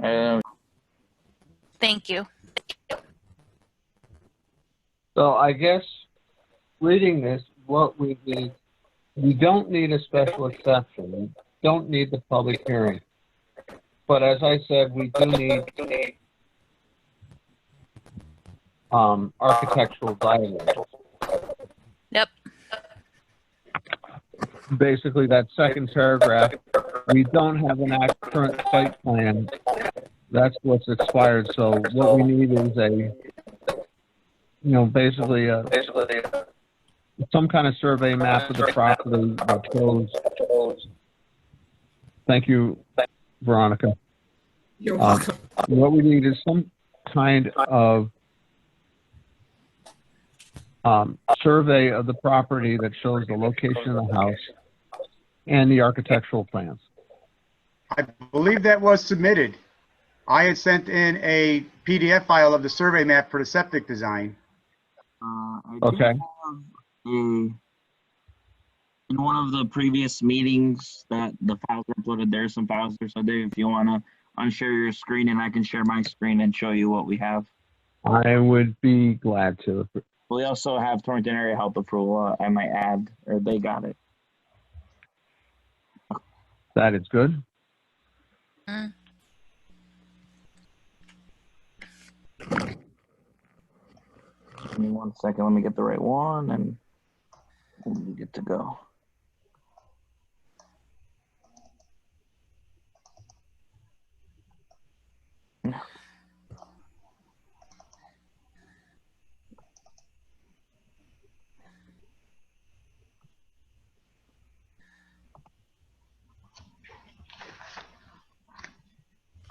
Thank you. So I guess reading this, what we need, we don't need a special exception. We don't need the public hearing. But as I said, we do need architectural diagrams. Yep. Basically, that second paragraph, we don't have an current site plan. That's what's expired. So what we need is basically some kind of survey map of the property that shows. Thank you, Veronica. You're welcome. What we need is some kind of survey of the property that shows the location of the house and the architectural plans. I believe that was submitted. I had sent in a PDF file of the survey map for the septic design. Okay. In one of the previous meetings that the files were uploaded, there's some files there. So Dave, if you want to unshare your screen and I can share my screen and show you what we have. I would be glad to. We also have Torrington Area Health approval, I might add, or they got it. That is good. Mm. Give me 1 second, let me get the right one and we'll be good to go.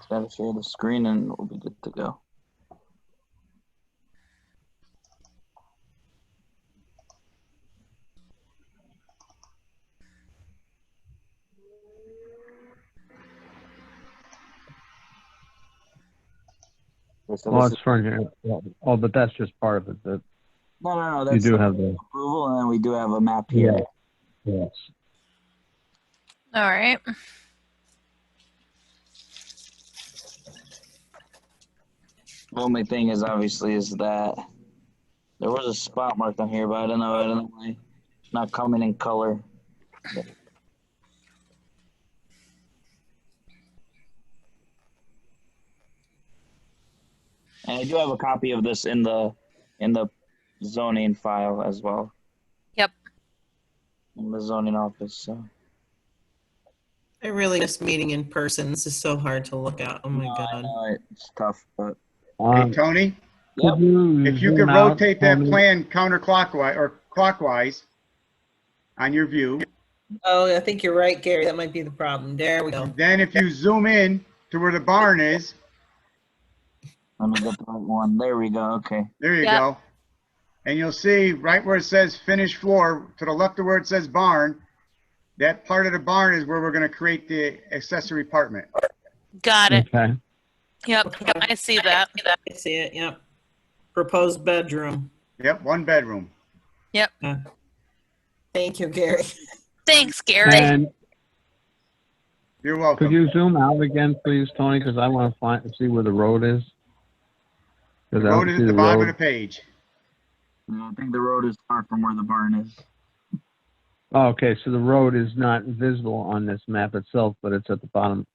Gotta share the screen and we'll be good to go. So Well, it's furniture. Oh, but that's just part of it. That no. That's you do have the approval, and then we do have a map here. Yeah. Yes. All right. The only thing is obviously is that there was a spot marked on here, but I don't know why it's not coming in color. And I do have a copy of this in the zoning file as well. Yep. In the zoning office. So. I really miss meeting in person. This is so hard to look at. Oh my No, God. I know it's tough, but Hey, Tony, yep. if you could rotate that plan counterclockwise or clockwise on your view. Oh, I think you're right, Gary. That might be the problem. There we go. Then if you zoom in to where the barn is, Let me get the right one. There we go. Okay. there you Yep. go. And you'll see right where it says finished floor, to the left of where it says barn, that part of the barn is where we're going to create the accessory apartment. Got it. Okay. Yep. I see that. I see it. Yep. Proposed bedroom. Yep, 1 bedroom. Yep. Thank you, Gary. Thanks, Gary. And You're could welcome. you zoom out again, please, Tony? Because I want to see where the road is. The 'Cause I don't road is see at the the bottom of road. the page. I think the road is far from where the barn is. Oh, okay, so the road is not visible on this map itself, but it's at the bottom.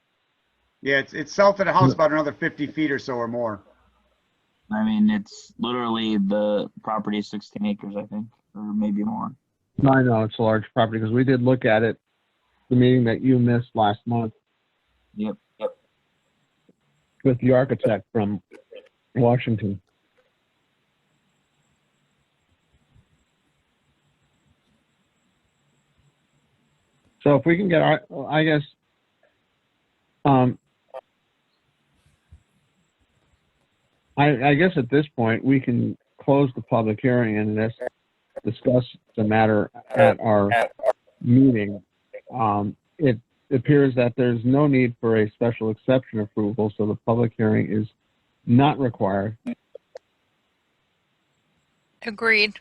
Yeah, it's south of the house about another 50 feet or so or more. I mean, it's literally the property is 16 acres, I think, or maybe more. No, I know it's a large property because we did look at it, the meeting that you missed last month Yep. with the architect from Washington. So if we can get our, I guess, I guess at this point we can close the public hearing and discuss the matter at our meeting. It appears that there's no need for a special exception approval, so the public hearing is not required. Agreed.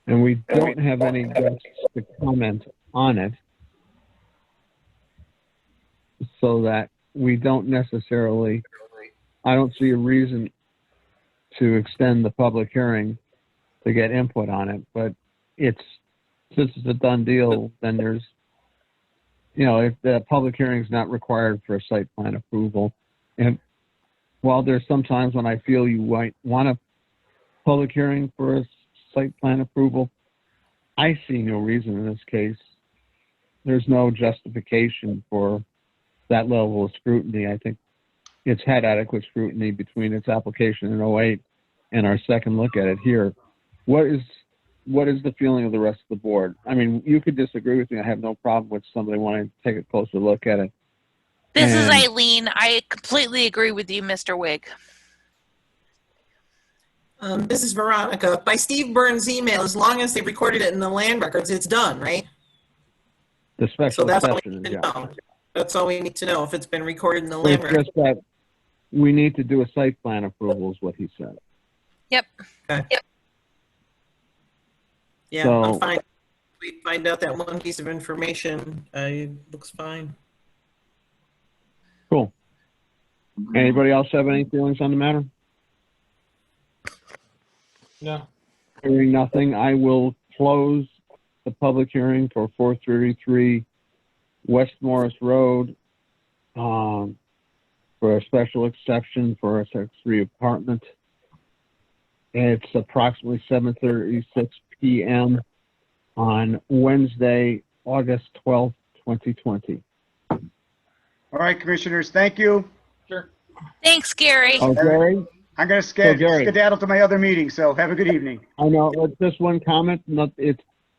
And we don't have any guests to comment on it. so that we don't necessarily, I don't see a reason to extend the public hearing to get input on it, but since it's a done deal, then there's, if the public hearing is not required for a site plan approval, and while there's sometimes when I feel you might want a public hearing for a site plan approval, I see no reason in this case. There's no justification for that level of scrutiny. I think it's had adequate scrutiny between its application in '08 and our second look at it here. What is the feeling of the rest of the board? I mean, you could disagree with me. I have no problem with somebody wanting to take a closer look at it. This is And- Eileen. I completely agree with you, Mr. Wig. This is Veronica. By Steve Burns' email, as long as they recorded it in the land records, it's done, right? The So special that's all we exception need is, to yeah. know. That's all we need to know, if it's been recorded in the land It's records. just that we need to do a site plan approval is what he said. Yeah, So- I'm fine. We find out that one piece of information, it looks fine. Cool. Anybody else have any feelings on the matter? No. Hearing nothing, I will close the public hearing for 433 West Morris Road for a special exception for a Section 3 apartment. It's approximately 7:36 p.m. on Wednesday, August 12th, 2020. All right, commissioners, thank you. Sure. Thanks, Gary. Oh, Gary, I'm going to Gary. skedaddle to my other meeting, so have a good evening. I know, just one comment,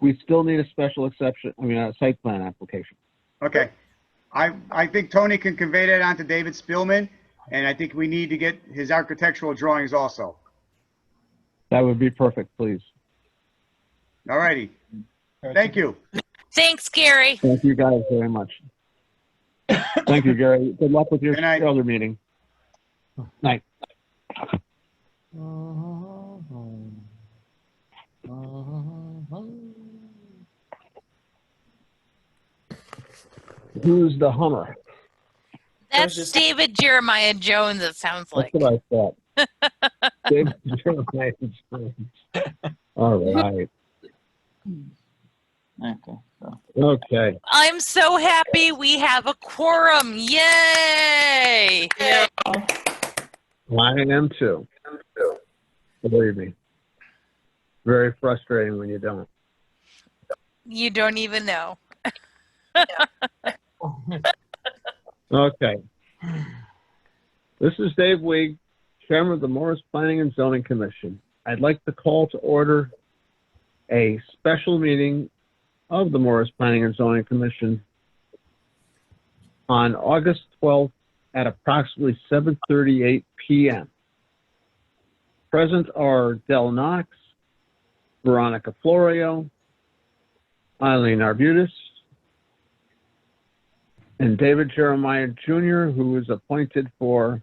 we still need a special exception, a site plan application. Okay. I think Tony can convey that on to David Spielman, and I think we need to get his architectural drawings also. That would be perfect, please. All righty. Thank you. Thanks, Gary. Thank you guys very much. Thank you, Gary. Good luck with your Good night. other meeting. Night. Who's the Hummer? That's just- David Jeremiah Jones, it sounds That's like. what I thought. David Jeremiah Jones. All right. Okay. So, Okay. I'm so happy we have a quorum. Yay! Yeah. I am too. Believe me. Very frustrating when you don't. You don't even know. Okay. This is Dave Weig, Chairman of the Morris Planning and Zoning Commission. I'd like to call to order a special meeting of the Morris Planning and Zoning Commission on August 12th at approximately 7:38 p.m. Present are Del Knox, Veronica Florio, Eileen Arbutus, and David Jeremiah Jr., who is appointed for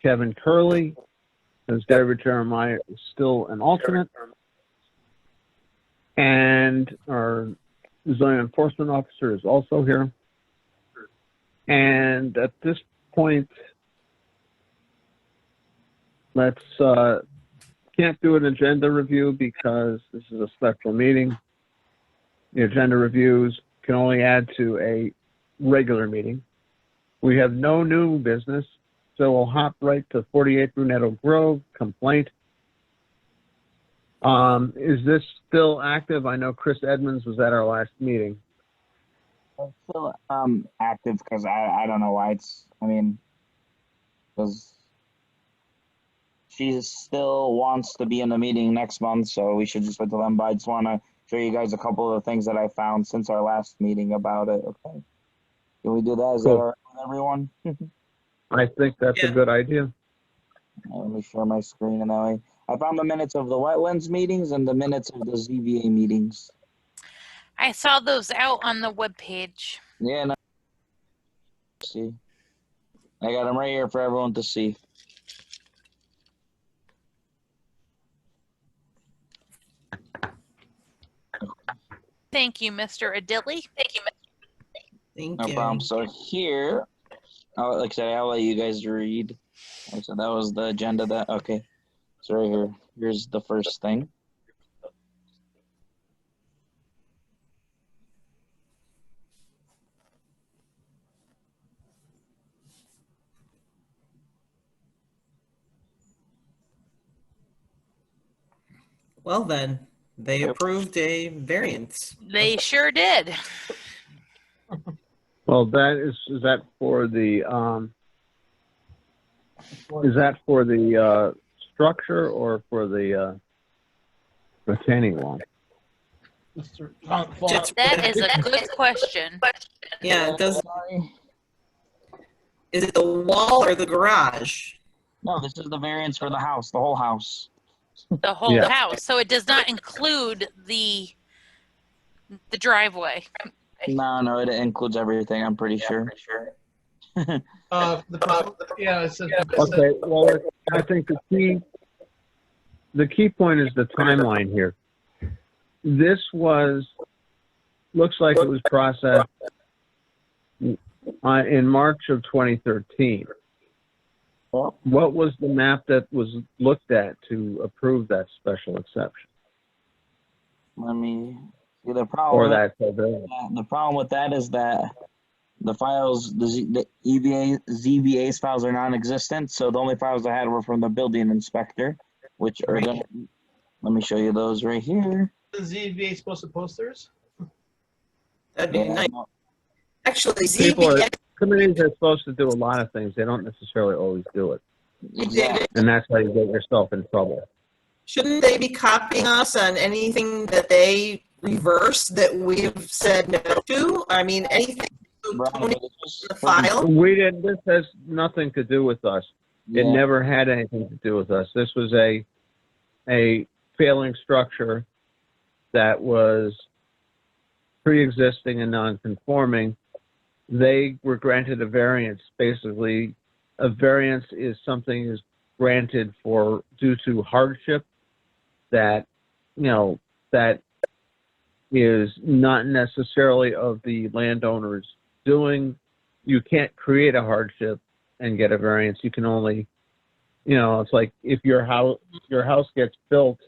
Kevin Curley, as David Jeremiah is still an alternate. And our zoning enforcement officer is also here. And at this point, let's, can't do an agenda review because this is a special meeting. The agenda reviews can only add to a regular meeting. We have no new business, so we'll hop right to 48 Brunetto Grove complaint. Is this still active? I know Chris Edmonds was at our last meeting. it's still active because I don't know why because she still wants to be in the meeting next month, so we should just wait till then. But I just want to show you guys a couple of the things that I found since our last meeting about it. Okay, can we do that? Is that Cool. all right with everyone? I think that's a Yeah. good idea. Let me share my screen, and that way I found the minutes of the wetlands meetings and the minutes of the ZBA meetings. I saw those out on the webpage. Yeah, no. See, I got them right here for everyone to see. Thank you, Mr. Adili. Thank you. Thank No you. problem. So here like I said, I'll let you guys read. So that was the agenda. That okay. So right here, here's the first thing. Well then, they approved a variance. They sure did. Well, is that for the structure or for the retaining wall? That is a good question. Yeah, it does. Is it the wall or the garage? No, this is the variance for the house, the whole house. The whole Yeah. house. So it does not include the driveway. No, it includes everything. I'm pretty sure. Yeah, it says. Okay, well, I think the key point is the timeline here. This looks like it was processed in March of 2013. What was the map that was looked at to approve that special exception? Let me see the Or problem. that pavilion? The problem with that is that the files, the ZBA's files are non-existent. So the only files I had were from the building inspector, which are gonna, let me show you those right here. The ZBA supposed to post theirs? That'd be Yeah, nice. no, Actually, People are, ZBA, committees are supposed to do a lot of things. They don't necessarily always do it. exactly. And that's how you get yourself in trouble. shouldn't they be copying us on anything that they reverse that we've said no to? I mean, anything Veronica, Tony this is- in the file? This has nothing to do with us. It Yeah. never had anything to do with us. This was a failing structure that was pre-existing and non-conforming. They were granted a variance. Basically, a variance is something is granted for due to hardship that, that is not necessarily of the landowner's doing. You can't create a hardship and get a variance. You can only, it's like if your house gets built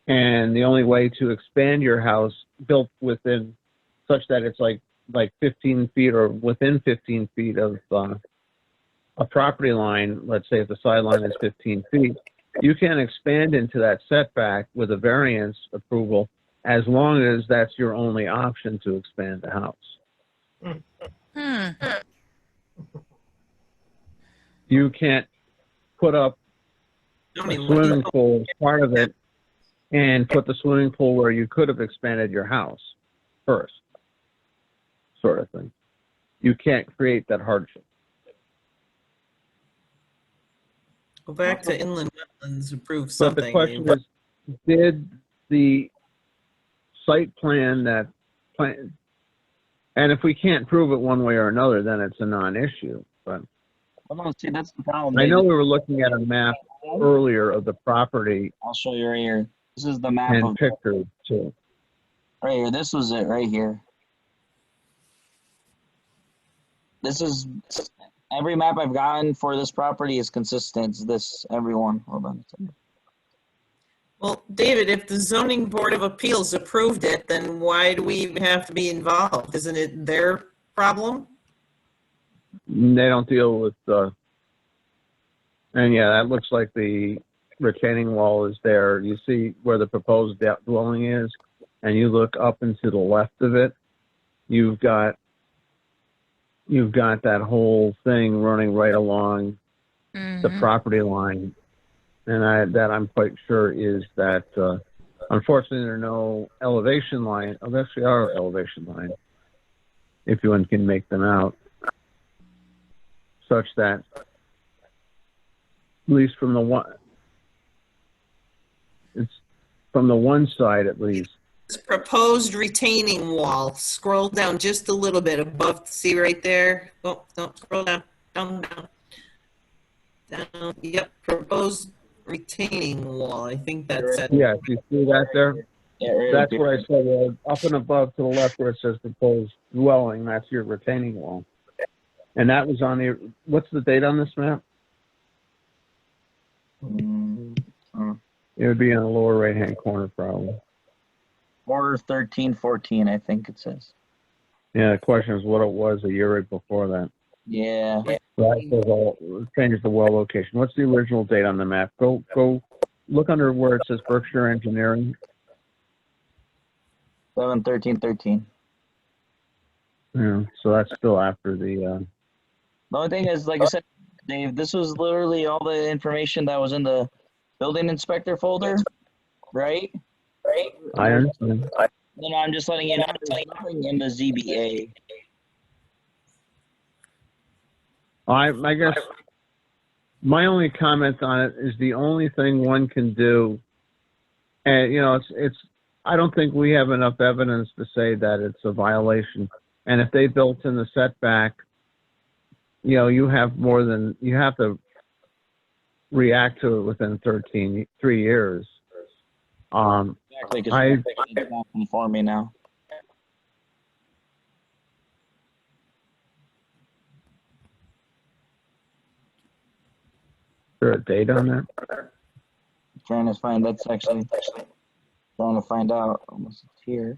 and the only way to expand your house built within such that it's like 15 feet or within 15 feet of a property line, let's say if the sideline is 15 feet, you can expand into that setback with a variance approval as long as that's your only option to expand the house. You can't put up a swimming pool as part of it and put the swimming pool where you could have expanded your house first, sort of thing. You can't create that hardship. Go back to inland wetlands, approve But something. the question is, did the site plan and if we can't prove it one way or another, then it's a non-issue. But Well, no, see, that's the problem. I know we were looking at a map earlier of the property I'll show you right here. This is the map and of pictures too. right here. This was it right here. This is every map I've gotten for this property is consistent. This everyone. Hold on. Well, David, if the zoning board of appeals approved it, then why do we even have to be involved? Isn't it their problem? They don't deal with and yeah, that looks like the retaining wall is there. You see where the proposed dwelling is, and you look up and to the left of it, you've got that whole thing running right along the property line. And I'm quite sure is that, unfortunately, there are no elevation line. Oh, there actually are elevation lines, if one can make them out, such that, at least from the one side at least. This proposed retaining wall, scroll down just a little bit above, see right there? Oh, no, scroll down, down. Yep, proposed retaining wall. I think that's it. Yes, you see that there? Yeah, right That's up what I here. said. Up and above to the left where it says proposed dwelling, that's your retaining wall. And that was on the, what's the date on this map? It would be in the lower right-hand corner, probably. Order 1314, I think it says. Yeah, the question is what it was a year right before that. Yeah. That says all, changes the well location. What's the original date on the map? Go look under where it says Berkshire Engineering. 7/13/13. Yeah, so that's still after the, The only thing is, like I said, Dave, this was literally all the information that was in the building inspector folder, right? I understand. No, I'm just letting you know there's nothing in the ZBA. I guess my only comment on it is the only thing one can do, and you know, it's. I don't think we have enough evidence to say that it's a violation. And if they built in the setback, you know, you have to react to it within 3 years. Exactly, because it's not conforming now. Is there a date on that? Trying to find, that's actually trying to find out. Almost it's here.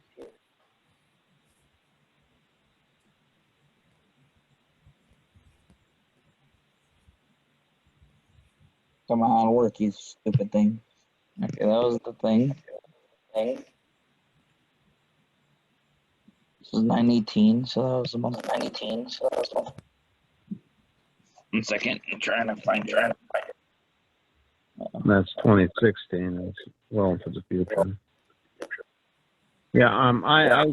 Come on, work, you stupid thing. Okay, that was the thing. This is 9/18, so that was the month 9/18. So that was the month. 1 second, I'm trying to find it. That's 2016. That's well into the future. Yeah,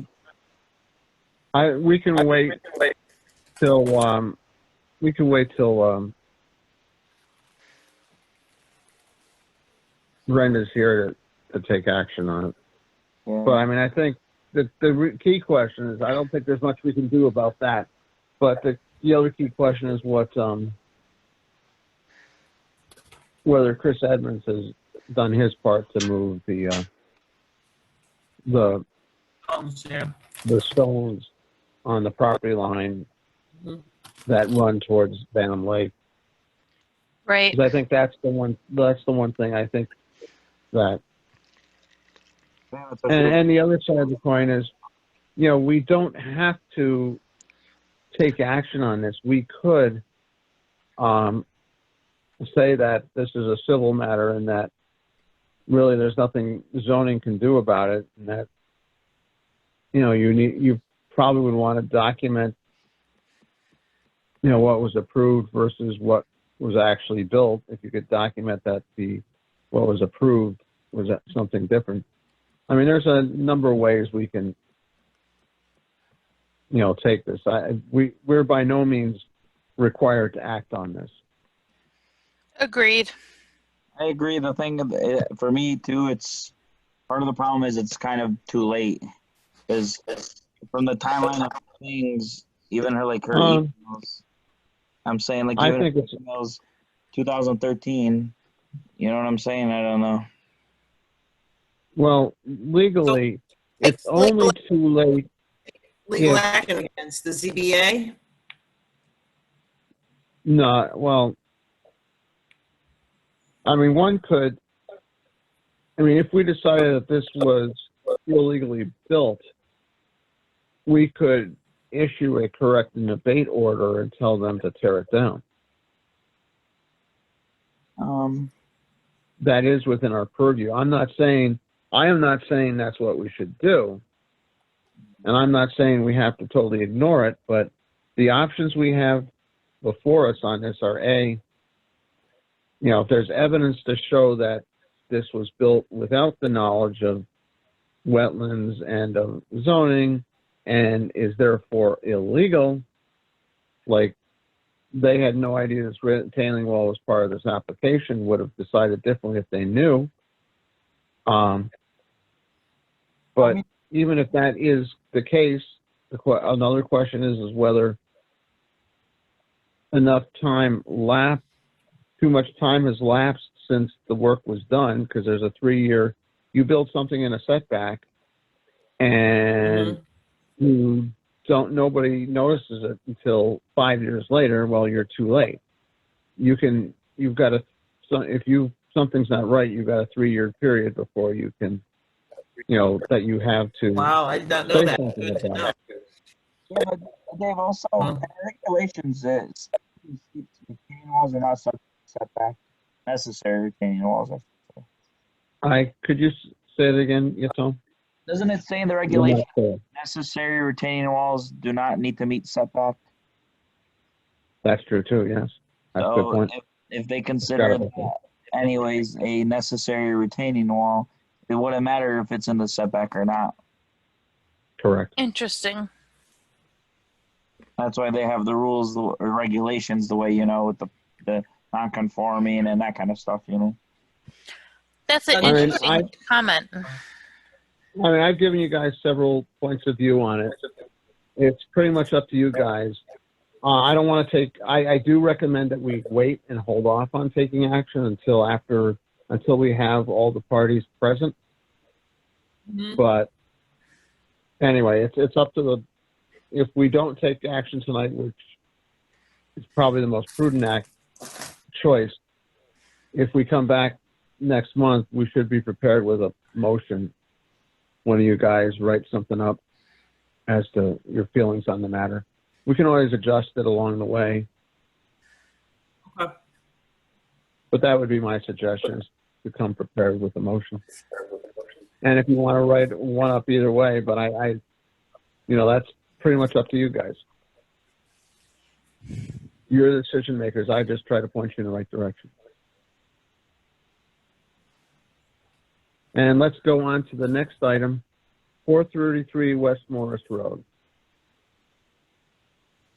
we can wait till Brenda's here to take action on it. Yeah. But I mean, I think that the key question is, I don't think there's much we can do about that. But the other key question is whether Chris Edmonds has done his part to move the stones on the property line that run towards Banham Lake. Right. 'Cause I think that's the one thing I think that. And the other side of the coin is, you know, we don't have to take action on this. We could say that this is a civil matter and that really there's nothing zoning can do about it, and that, you know, you probably would want to document, you know, what was approved versus what was actually built. If you could document that what was approved was something different. I mean, there's a number of ways we can, you know, take this. We're by no means required to act on this. Agreed. I agree. The thing for me too, it's part of the problem is it's kind of too late. Because from the timeline of things, even her emails, I'm saying like I even think her it's emails 2013. You know what I'm saying? I don't know. well, legally, it's only too late. Legal Yeah. action against the ZBA? No, well, I mean, if we decided that this was illegally built, we could issue a correct and abate order and tell them to tear it down. That is within our purview. I am not saying that's what we should do. And I'm not saying we have to totally ignore it, but the options we have before us on this are you know, if there's evidence to show that this was built without the knowledge of wetlands and of zoning and is therefore illegal, like they had no idea this retaining wall was part of this application, would have decided differently if they knew. But even if that is the case, another question is whether enough time lapsed, too much time has lapsed since the work was done, because there's a 3-year, you build something in a setback and you nobody notices it until 5 years later, well, you're too late. If something's not right, you've got a 3-year period before you can, that you have to Wow, I did not know say that. something Good to about know. it. Yeah, but Dave, also, Huh? in regulations, retaining walls are not setback, necessary retaining walls. Could you say it again, Yatom? Doesn't it say in the You're regulation, not clear. necessary retaining walls do not need to meet setback? That's true too, yes. That's a good So point. if they consider Forgot about that anyways a necessary retaining wall, it wouldn't matter if it's in the setback or not. Correct. Interesting. That's why they have the rules or regulations the way, with the non-conforming and that kind of stuff, That's an I mean, interesting comment. I've given you guys several points of view on it. It's pretty much up to you guys. I don't want to I do recommend that we wait and hold off on taking action until we have all the parties present. Mhm. But anyway, it's up to if we don't take action tonight, which is probably the most prudent choice, if we come back next month, we should be prepared with a motion. One of you guys write something up as to your feelings on the matter. We can always adjust it along the way. Okay. But that would be my suggestion, is to come prepared with a motion. And if you want to write one up either way, but that's pretty much up to you guys. You're the decision makers. I just try to point you in the right direction. And let's go on to the next item, 433 West Morris Road.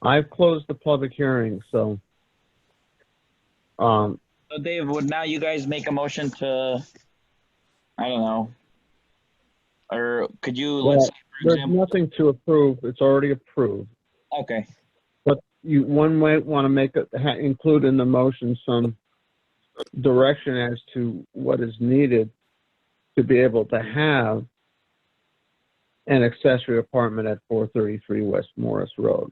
I've closed the public hearing, so So Dave, would now you guys make a motion to, I don't know, or could you, let's say, for there's example, nothing to approve. It's already approved. okay, But one might want to include in the motion some direction as to what is needed to be able to have an accessory apartment at 433 West Morris Road.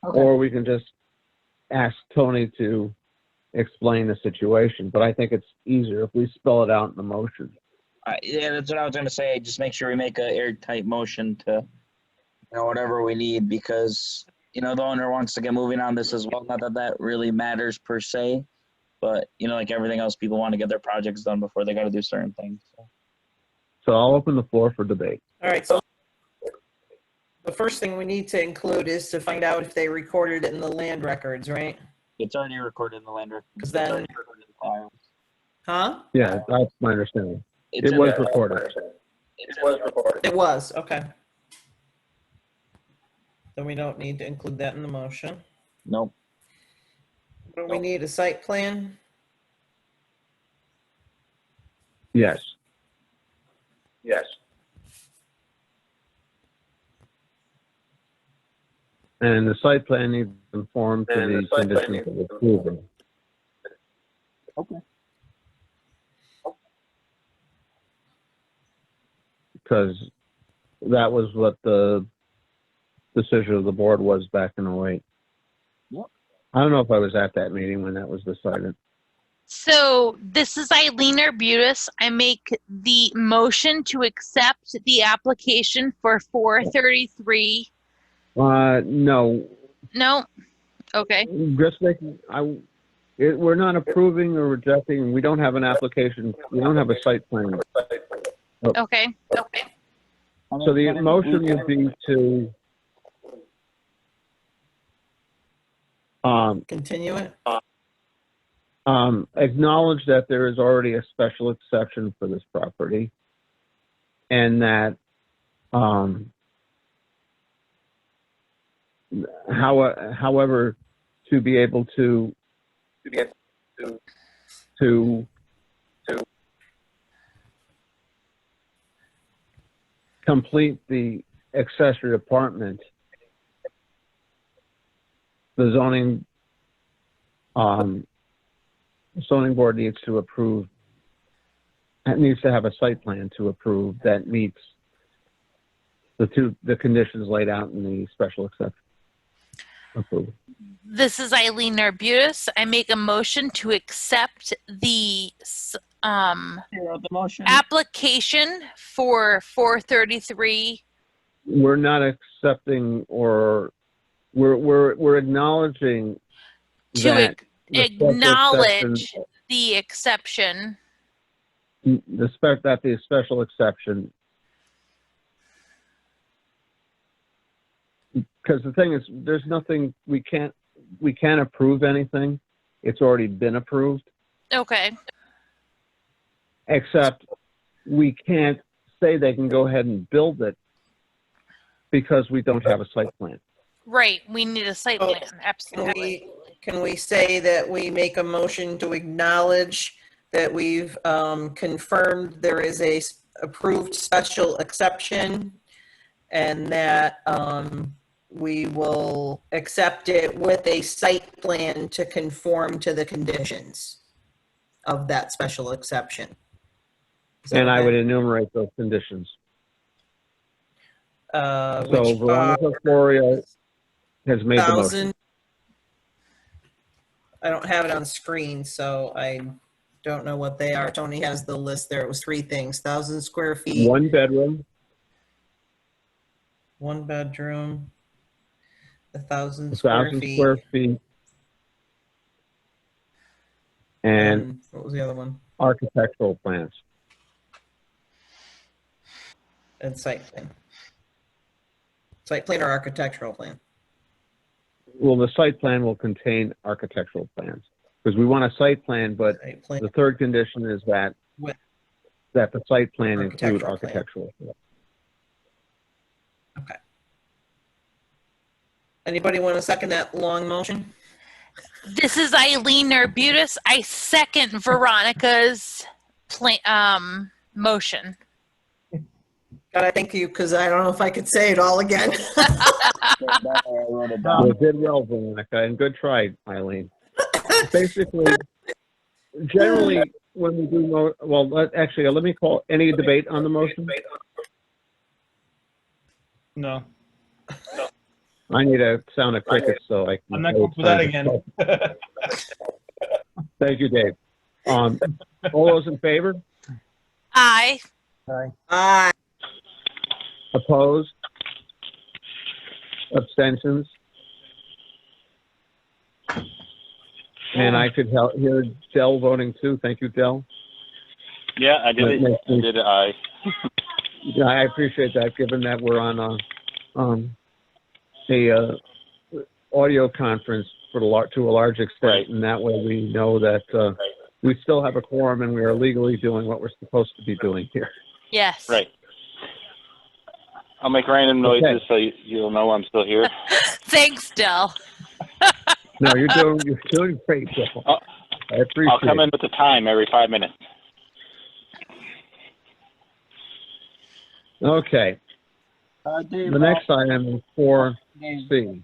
okay. Or we can just ask Tony to explain the situation. But I think it's easier if we spell it out in the motion. Yeah, that's what I was gonna say. Just make sure we make an airtight motion to, whatever we need, because, the owner wants to get moving on this as well. Not that that really matters per se, but, like everything else, people want to get their projects done before they got to do certain things. So I'll open the floor for debate. All right, so the first thing we need to include is to find out if they recorded it in the land records, right? It's already recorded in the land record. 'Cause then- It's already recorded in the files. Huh? Yeah, that's my understanding. It's It in was the- recorded. It was recorded. It was, okay. Then we don't need to include that in the motion. Nope. What do we need, a site plan? Yes. Yes. And the site plan needs to conform to the conditions of approval. Okay. Because that was what the decision of the board was back in 08. Yep. I don't know if I was at that meeting when that was decided. So this is Eileen Arbutus. I make the motion to accept the application for 433. No, No? Okay. just making, we're not approving or rejecting. We don't have an application. We don't have a site plan. Okay. Okay. So the motion would be to Continue it? acknowledge that there is already a special exception for this property, and that however, to be able to complete the accessory apartment, the zoning board needs to approve, it needs to have a site plan to approve that meets the conditions laid out in the special exception approval. This is Eileen Arbutus. I make a motion to accept the You wrote the motion. application for 433. We're not accepting, or we're acknowledging To that the special acknowledge exception- the exception. that the special exception, because the thing is, there's nothing, we can't approve anything. It's already been approved, Okay. except we can't say they can go ahead and build it because we don't have a site plan. Right. We need a site Oh, plan. Absolutely. Can we say that we make a motion to acknowledge that we've confirmed there is a approved special exception and that we will accept it with a site plan to conform to the conditions of that special exception? Is that And I okay? would enumerate those conditions. So Which Veronica Florio has made the motion. 1,000. I don't have it on screen, so I don't know what they are. Tony has the list there. It was 3 things: 1,000 square feet, 1 bedroom, 1 bedroom, 1,000 square 1,000 feet, square feet, and what was the other one? architectural plans. And site plan. Site plan or architectural plan? Well, the site plan will contain architectural plans, because we want a site plan, but Site plan. the third condition is that With- that the site plan include Architectural plan. architectural. Okay. Anybody want to second that long motion? This is Eileen Arbutus. I second Veronica's motion. God, I thank you, because I don't know if I could say it all again. I wrote it down. You did well, Veronica, and good try, Eileen. Basically, generally, when we do, let me call, any debate on the motion? No, I need a sound of crickets, so I can. I'm not going for that again. Thank you, Dave. All those in favor? Aye. Aye. Opposed? Abstentions? And I could hear Dell voting too. Thank you, Dell. Yeah, I did it. That makes I me- did it. I. Yeah, I appreciate that, given that we're on a audio conference to a large extent, Right. and that way we know that we still have a quorum and we are legally doing what we're supposed to be doing here. Yes. Right. I'll make random noises Okay. so you'll know I'm still here. Thanks, Del. No, you're doing great, Dell. Oh, I appreciate I'll come it. in with the time every 5 minutes. Okay, Dave, the next item is 4C, David,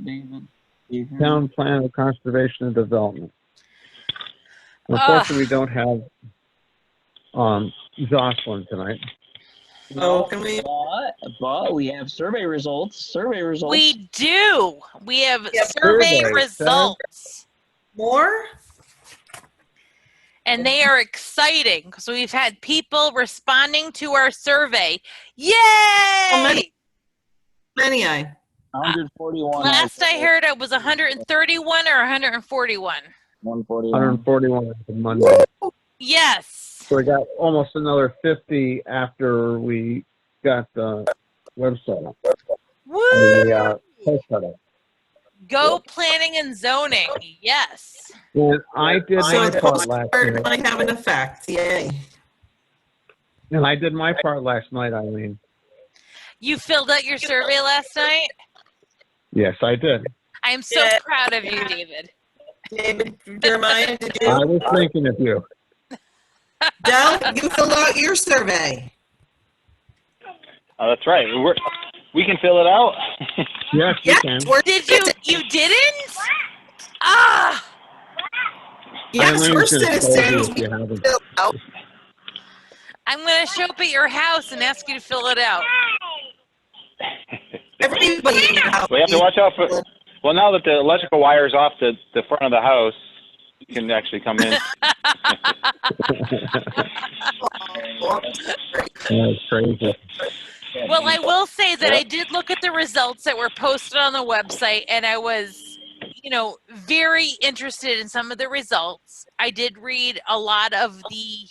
David, you hear me? Town Plan of Conservation and Development. Unfortunately, we don't have Jocelyn tonight. Oh, can we? But we have survey results. Survey results. We do. We have Yeah, survey survey, results. More? And they are exciting because we've had people responding to our survey. Yay! Many I. 141. Last I heard it was 131 or 141. 141. 141 on Monday. Yes. So we got almost another 50 after we got the website up. Woo! The post up. Go planning and zoning. Yes. And I did So my the part last postcard night. might have an effect. Yay. And I did my part last night, Eileen. You filled out your survey last night? Yes, I did. I am so Yeah. proud of you, David. David, Jeremiah, did I you? was thinking of you. Del, you filled out your survey. Oh, that's right. We can fill it out. Yes, you Yes, can. we're, Did you? You didn't? Ah! yes, Eileen we're should have told you citizens. if We you haven't. filled out. I'm going to show up at your house and ask you to fill it out. Everybody in the house. We have to watch out for, well, now that the electrical wire's off the front of the house, you can actually come in. That's crazy. Well, I will say that I did look at the results that were posted on the website, and I was, very interested in some of the results. I did read a lot of the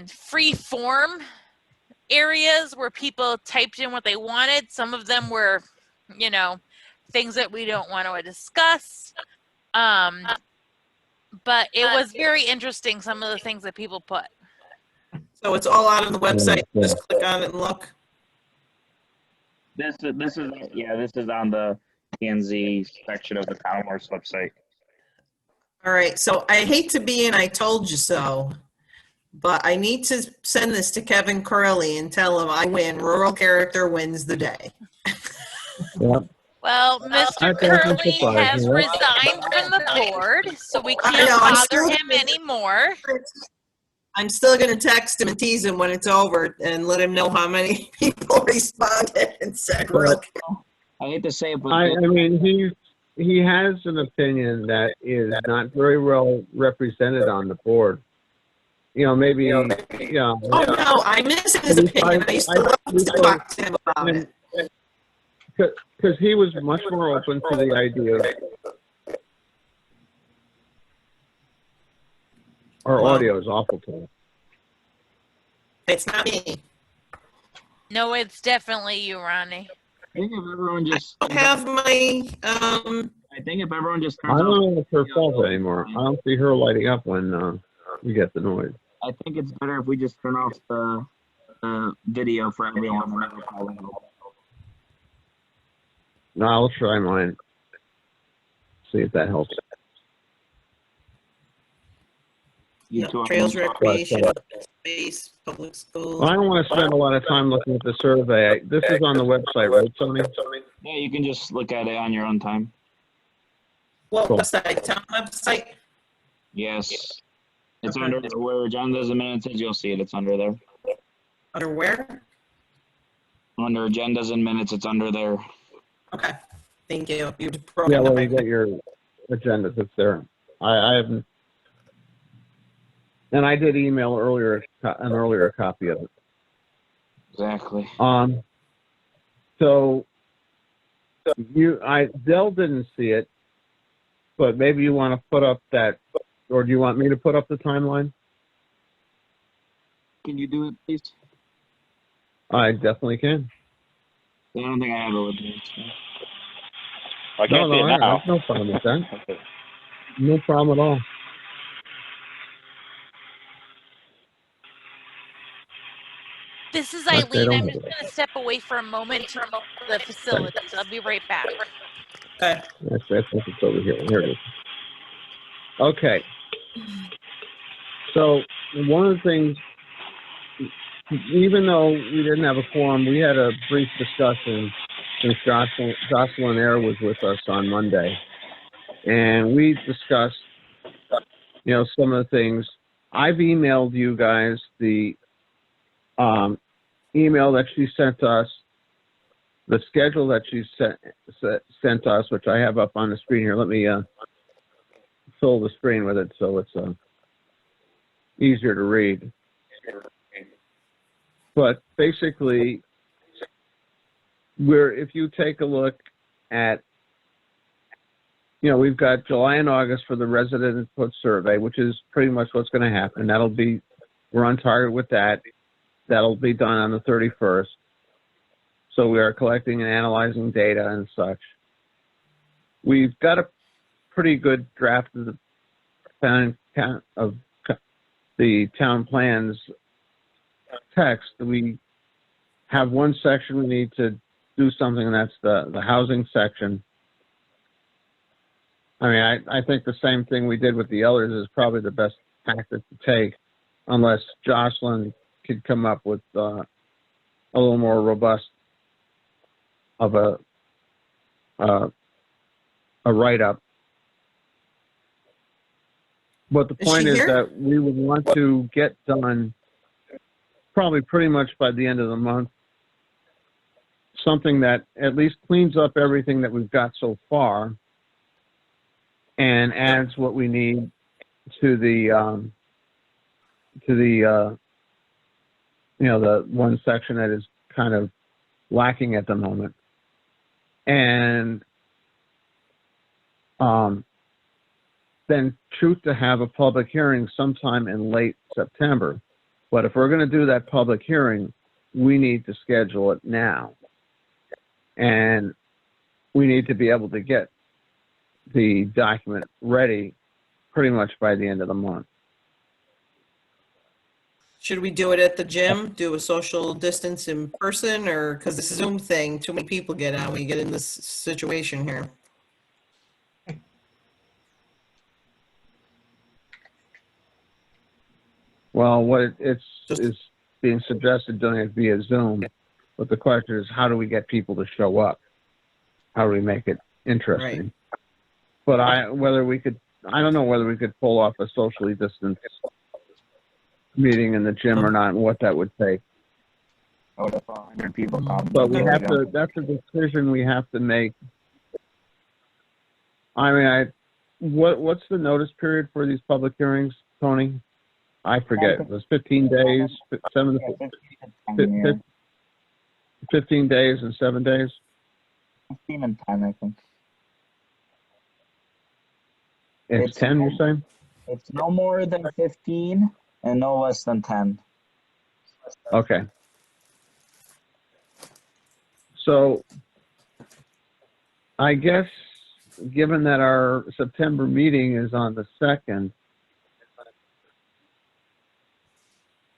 free form areas where people typed in what they wanted. Some of them were, things that we don't want to discuss. But it was very interesting, some of the things that people put. So it's all out on the website. Yeah. Just click on it and look. This is on the P&Z section of the Commerce website. All right, so I hate to be an I told you so, but I need to send this to Kevin Curley and tell him I win. Rural character wins the day. Yep. Well, That Mr. doesn't Curley surprise has me. resigned from the board, so we I can't know, I'm bother still- him anymore. I'm still going to text him and tease him when it's over and let him know how many people responded and said rural. I hate to say it, but I mean, he has an opinion that is not very well represented on the board. Maybe, Oh no, I miss his opinion. I used to love to talk to him about it. because he was much more open to the idea. Our audio is awful today. It's not me. No, it's definitely you, Ronnie. I think if everyone just, I don't have my I think if everyone just I turns don't off, know if it's her fault anymore. I don't see her lighting up when we get the noise. I think it's better if we just turn off the video for everyone. No, I'll try mine. See if that helps. You two are- trails, recreation, space, public schools. Well, I don't want to spend a lot of time looking at the survey. This is on the website, right, Tony? Yeah, you can just look at it on your own time. What Cool. website? Town website? Yes. It's Okay. under where agendas and minutes is, you'll see it. It's under there. Under where? Under agendas and minutes, it's under there. Okay, thank you. You just Yeah, broke well, it you up. get your agendas. It's there. I haven't. And I did email an earlier copy of it. Exactly. So Dell didn't see it, but maybe you want to put up that, or do you want me to put up the timeline? Can you do it, please? I definitely can. I don't think I have it with me. so. I can't see it I now. have no problem with that. Okay. No problem at all. This is Okay, Eileen. don't I'm have just it. going to step away for a moment to remote the facilities. I'll be right back. Okay. Actually, I think it's over here. Here it is. Okay. So one of the things, even though we didn't have a forum, we had a brief discussion since Jocelyn Air was with us on Monday. And we discussed, some of the things. I've emailed you guys the email that she sent us, the schedule that she sent us, which I have up on the screen here. Let me fill the screen with it so it's easier to read. But basically, if you take a look at, we've got July and August for the resident input survey, which is pretty much what's going to happen. We're on target with that. That'll be done on the 31st. So we are collecting and analyzing data and such. We've got a pretty good draft of the town plans text. We have one section we need to do something, and that's the housing section. I mean, I think the same thing we did with the others is probably the best tactic to take, unless Jocelyn could come up with a little more robust of a write-up. But the Is point she is here? that we would want to get done probably pretty much by the end of the month, something that at least cleans up everything that we've got so far and adds what we need to the the one section that is kind of lacking at the moment. And then shoot to have a public hearing sometime in late September. But if we're going to do that public hearing, we need to schedule it now. And we need to be able to get the document ready pretty much by the end of the month. Should we do it at the gym? Do a social distance in person, or because this Zoom thing, too many people get on, we get in this situation here. Well, what it's is being suggested doing it via Zoom, but the question is, how do we get people to show up? How do we make it interesting? Right. But I don't know whether we could pull off a socially distanced meeting in the gym or not, and what that would take. Oh, if 100 people come. But we have to, that's a decision we have to make. I mean, what's the notice period for these public hearings, Tony? I forget. It was 15 days, 15 days and 7 days? 15 and 10, I think. It's 10, you're saying? It's no more than 15 and no less than 10. Okay. So, I guess, given that our September meeting is on the 2nd,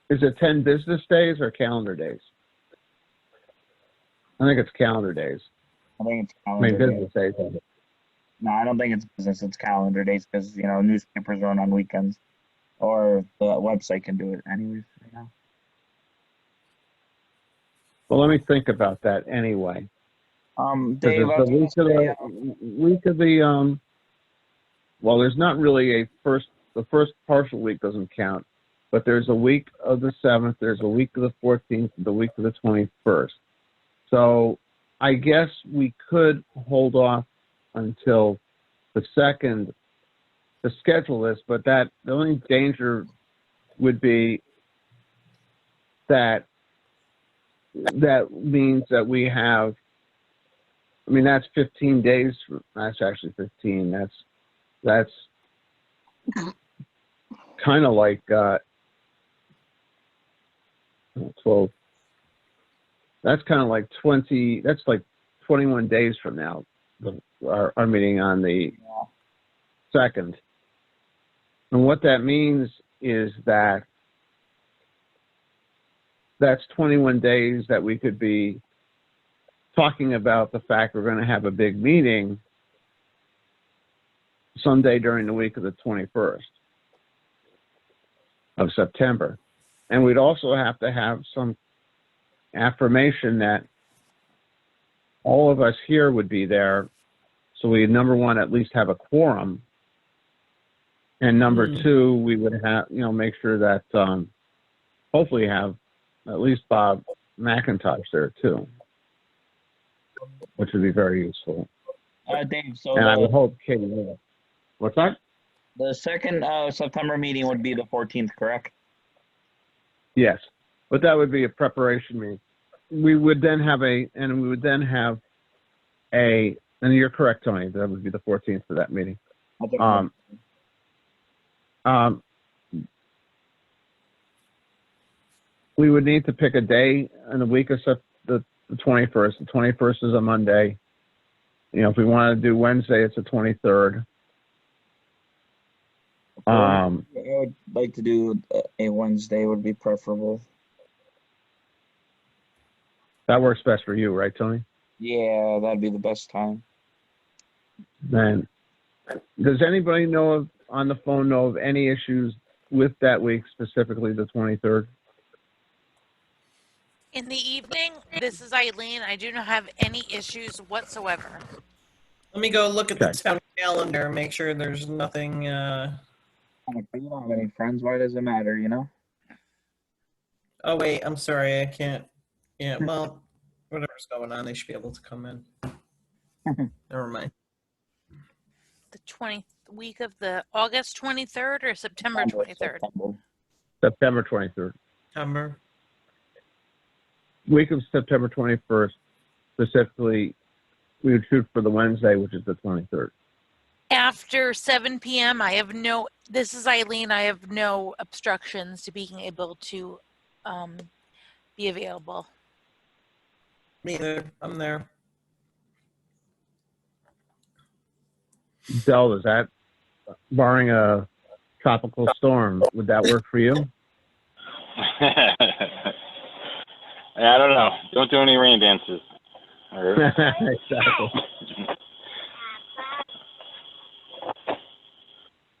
is it 10 business days or calendar days? I think it's calendar days. I think it's I calendar mean, days. business days. No, I don't think it's business. It's calendar days because, newspapers run on weekends. Or the website can do it anyways right now. Well, let me think about that anyway. Dave, Because it's the week of the, well, there's not really the first partial week doesn't count, but there's a week of the 7th, there's a week of the 14th, the week of the 21st. So I guess we could hold off until the 2nd to schedule this, but the only danger would be that means that we have, I mean, that's 15 days. That's actually 15. That's kind of like 12. That's kind of like 20. That's like 21 days from now. Our meeting on the 2nd. And what that means is that that's 21 days that we could be talking about the fact we're going to have a big meeting someday during the week of the 21st of September. And we'd also have to have some affirmation that all of us here would be there. So we, number one, at least have a quorum. And number two, we would have, make sure that hopefully have at least Bob McIntosh there too, which would be very useful. Dave, so And I would hope Katie will. What's that? the second September meeting would be the 14th, correct? Yes, but that would be a preparation meeting. We would then have and you're correct, Tony, that would be the 14th for that meeting. We would need to pick a day in the week of the 21st. The 21st is a Monday. If we want to do Wednesday, it's the 23rd. I would like to do a Wednesday would be preferable. That works best for you, right, Tony? Yeah, that'd be the best time. Then, does anybody on the phone know of any issues with that week, specifically the 23rd? In the evening, this is Eileen. I do not have any issues whatsoever. Let me go look at the Okay. town calendar, make sure there's nothing, You don't have any friends, why does it matter, oh wait, I'm sorry, I can't. Yeah, well, Whatever's going on, they should be able to come in. Never mind. The 20th week of the August 23rd or September 23rd? September 23rd. September. Week of September 21st, specifically, we would shoot for the Wednesday, which is the 23rd. After 7 p.m., this is Eileen, I have no obstructions to being able to be available. Me either. I'm there. Del, is that, barring a tropical storm, would that work for you? I don't know. Don't do any rain dances. Exactly.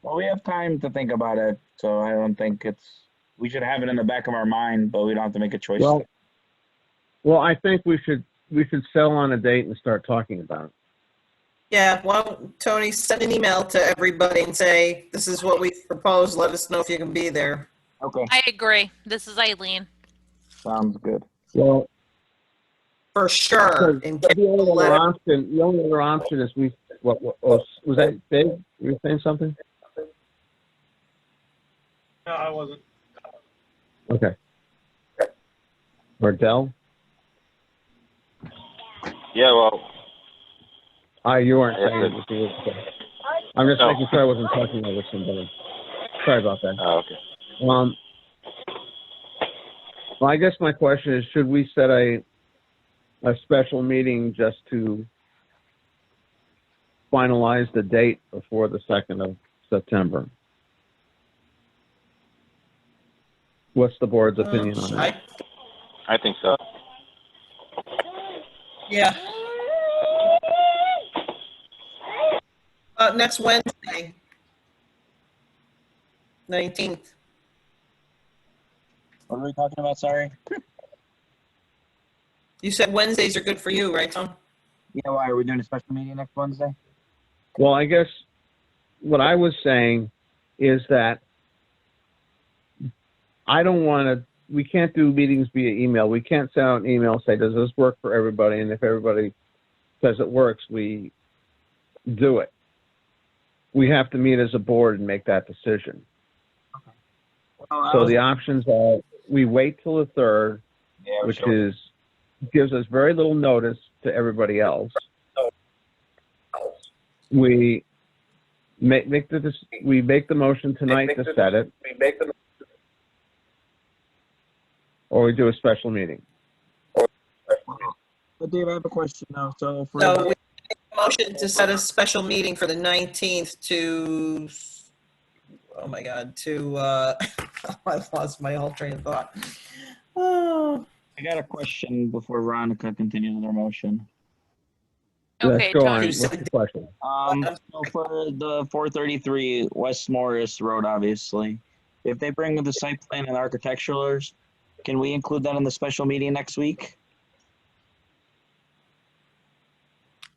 Well, we have time to think about it, so I don't think we should have it in the back of our mind, but we don't have to make a choice. Well, I think we should settle on a date and start talking about it. Yeah, why don't Tony send an email to everybody and say, this is what we propose. Let us know if you can be there. Okay, I agree. This is Eileen. sounds good. Well, For sure. because And the only other option is what was that Dave? You were saying something? No, I wasn't. Okay. Or Del? Yeah, well, You weren't saying it. I'm just making sure I wasn't talking over somebody. Sorry about that. oh, okay. Well, I guess my question is, should we set a special meeting just to finalize the date before the 2nd of September? What's the board's opinion on that? I think so. Yeah. Next Wednesday. 19th. What are we talking about, sorry? You said Wednesdays are good for you, right, Tom? Yeah, why, are we doing a special meeting next Wednesday? Well, I guess what I was saying is that I don't want to, we can't do meetings via email. We can't send out an email and say, does this work for everybody? And if everybody says it works, we do it. We have to meet as a board and make that decision. So the options are, we wait till the 3rd, which gives us very little notice to everybody else. We make the motion tonight to set it, or we do a special meeting. But Dave, I have a question now. So for So we make a motion to set a special meeting for the 19th to, oh my God, to, I lost my whole train of thought. Oh, I got a question before Veronica continues with her motion. Okay, Let's go on. Tony. What's the question? So for the 433 West Morris Road, obviously, if they bring the site plan and architecturals, can we include that in the special meeting next week?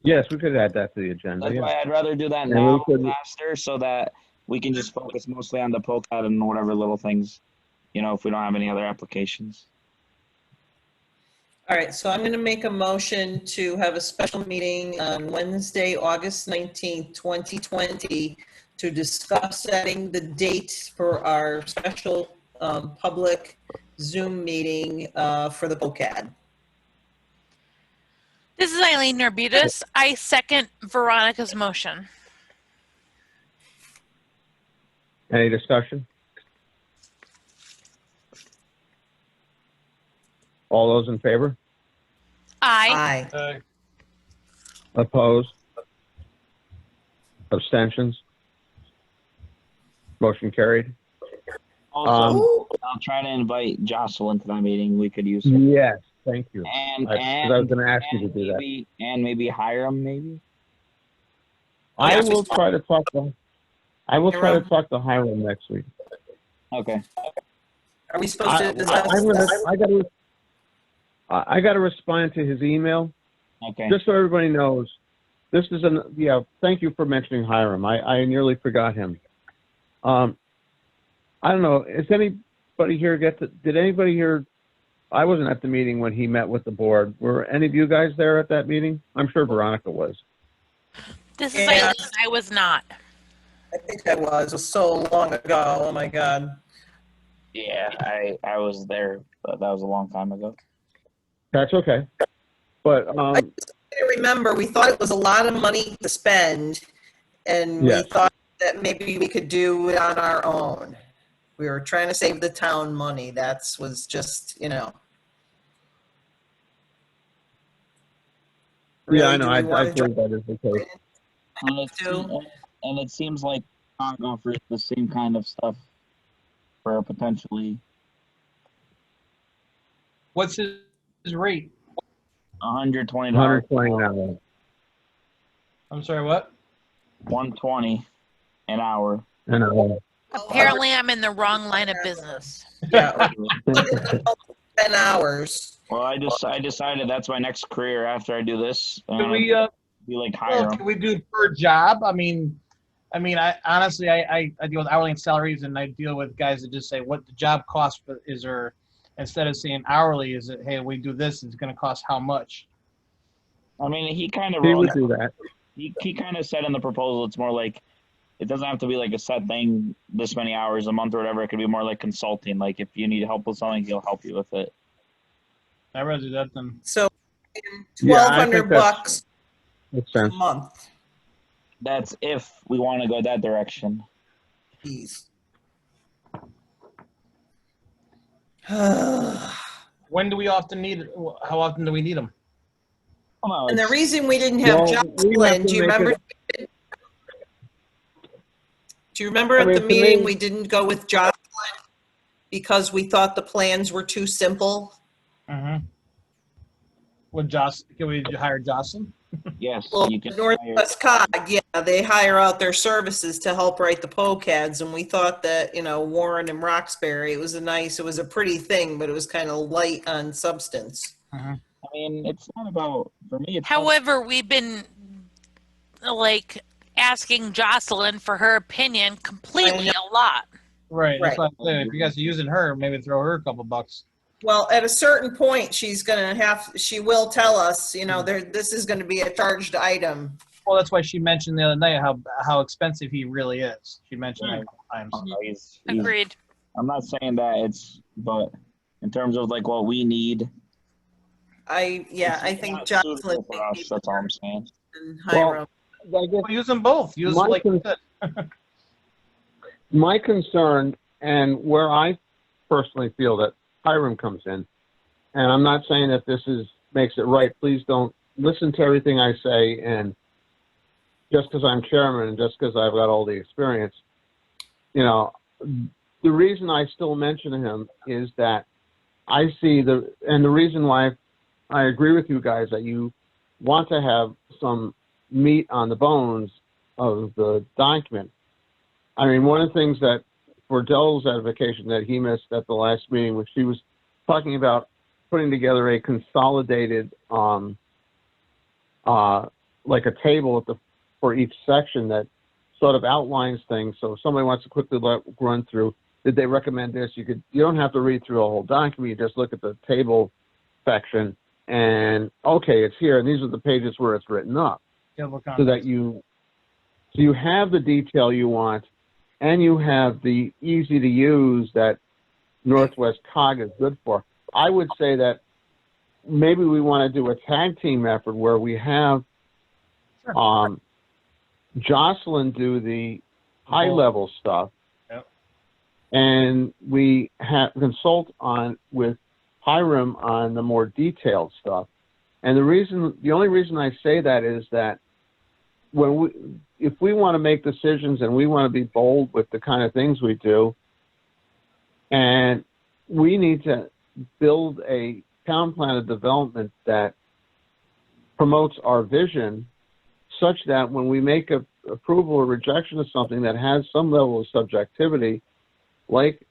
Yes, we could add that to the agenda. That's Yeah. why I'd rather do that And now we could- faster so that we can just focus mostly on the POCAD and whatever little things, if we don't have any other applications. all right, so I'm going to make a motion to have a special meeting on Wednesday, August 19th, 2020, to discuss setting the date for our special public Zoom meeting for the POCAD. This is Eileen Narbutas. I second Veronica's motion. Any discussion? All those in favor? Aye. Aye. Opposed? Abstentions? Motion carried. Also, Ooh, I'll try to invite Jocelyn to that meeting. We could use her. Yes, thank you. And, 'Cause I was going to ask you to do that. maybe Hiram, maybe? I Yes, we- will try to talk to Hiram next week. Okay. Are we supposed to discuss? I got to respond to his email. Okay. Just so everybody knows, this is thank you for mentioning Hiram. I nearly forgot him. I don't know, is anybody here did anybody here I wasn't at the meeting when he met with the board. Were any of you guys there at that meeting? I'm sure Veronica was. This is Yeah. Eileen. I was not. I think I was. It was so long ago. Oh my God. Yeah, I was there, but that was a long time ago. That's okay. But, I remember we thought it was a lot of money to spend, and we Yes. thought that maybe we could do it on our own. We were trying to save the town money. That's was just, you know. yeah, I Really, know. do we I wanna believe that is the case. And it seems like Cog offers the same kind of stuff for potentially What's his rate? $120, 120 an hour. I'm sorry, what? $120 an hour. An hour. Apparently, I'm in the wrong line of business. Yeah, 10 hours. Well, I decided that's my next career after I do this. I'm Can gonna we, be like well, hire 'em. can we do per job? I mean, I honestly, I deal with hourly and salaries, and I deal with guys that just say what the job cost is, there instead of saying hourly, is it, hey, we do this, it's going to cost how much? I mean, he kind of He wrote, would do that. he kind of said in the proposal, it's more like, it doesn't have to be like a set thing, this many hours a month or whatever. It could be more like consulting. Like if you need help with something, he'll help you with it. I'd rather do that than, So Yeah, I think $1,200 that's- bucks Makes a sense. month. That's if we want to go that direction. Jeez. when do we often need, how often do we need them? Oh, no, And the it's- reason we didn't have Well, we have Jocelyn, to do you make remember? Do you remember I at mean, the to meeting, me- we didn't go with Jocelyn because we thought the plans were too simple? Mm-hmm. Would can we hire Jocelyn? yes, Well, you can hire, Northwest Cog, yeah, they hire out their services to help write the POCADs, and we thought that, you know, Warren and Roxbury, it was a pretty thing, but it was kind of light on substance. I mean, it's not about, for me, it's not- However, we've been like asking Jocelyn for her opinion completely a lot. Right. That's Right. what I'm saying. If you guys are using her, maybe throw her a couple bucks. Well, at a certain point, she will tell us, you know, this is gonna be a charged item. Well, that's why she mentioned the other night how expensive he really is. She mentioned that a couple times. Oh, no, he's- Agreed. I'm not saying that but in terms of like what we need. I it's think not Jocelyn. suitable for us, that's all I'm saying. and Well, Hiram. I guess Well, use them both. Use My like you con- said. my concern and where I personally feel that Hiram comes in, and I'm not saying that this makes it right. Please don't listen to everything I say, and just because I'm chairman and just because I've got all the experience, you know, the reason I still mention him is that I see the reason why I agree with you guys that you want to have some meat on the bones of the document. I mean, one of the things that, for Dell's edification, that he missed at the last meeting, was she was talking about putting together a consolidated, like a table for each section that sort of outlines things. So if somebody wants to quickly run through, did they recommend this? You don't have to read through a whole document. You just look at the section and, okay, it's here, and these are the pages where it's written up. So that you have the detail you want, and you have the easy to use that Northwest Cog is good for. I would say that maybe we want to do a tag team effort where we have Jocelyn do the high level stuff, Yep. and we consult with Hiram on the more detailed stuff. And the only reason I say that is that if we want to make decisions and we want to be bold with the kind of things we do, and we need to build a town plan of development that promotes our vision, such that when we make a approval or rejection of something that has some level of subjectivity, like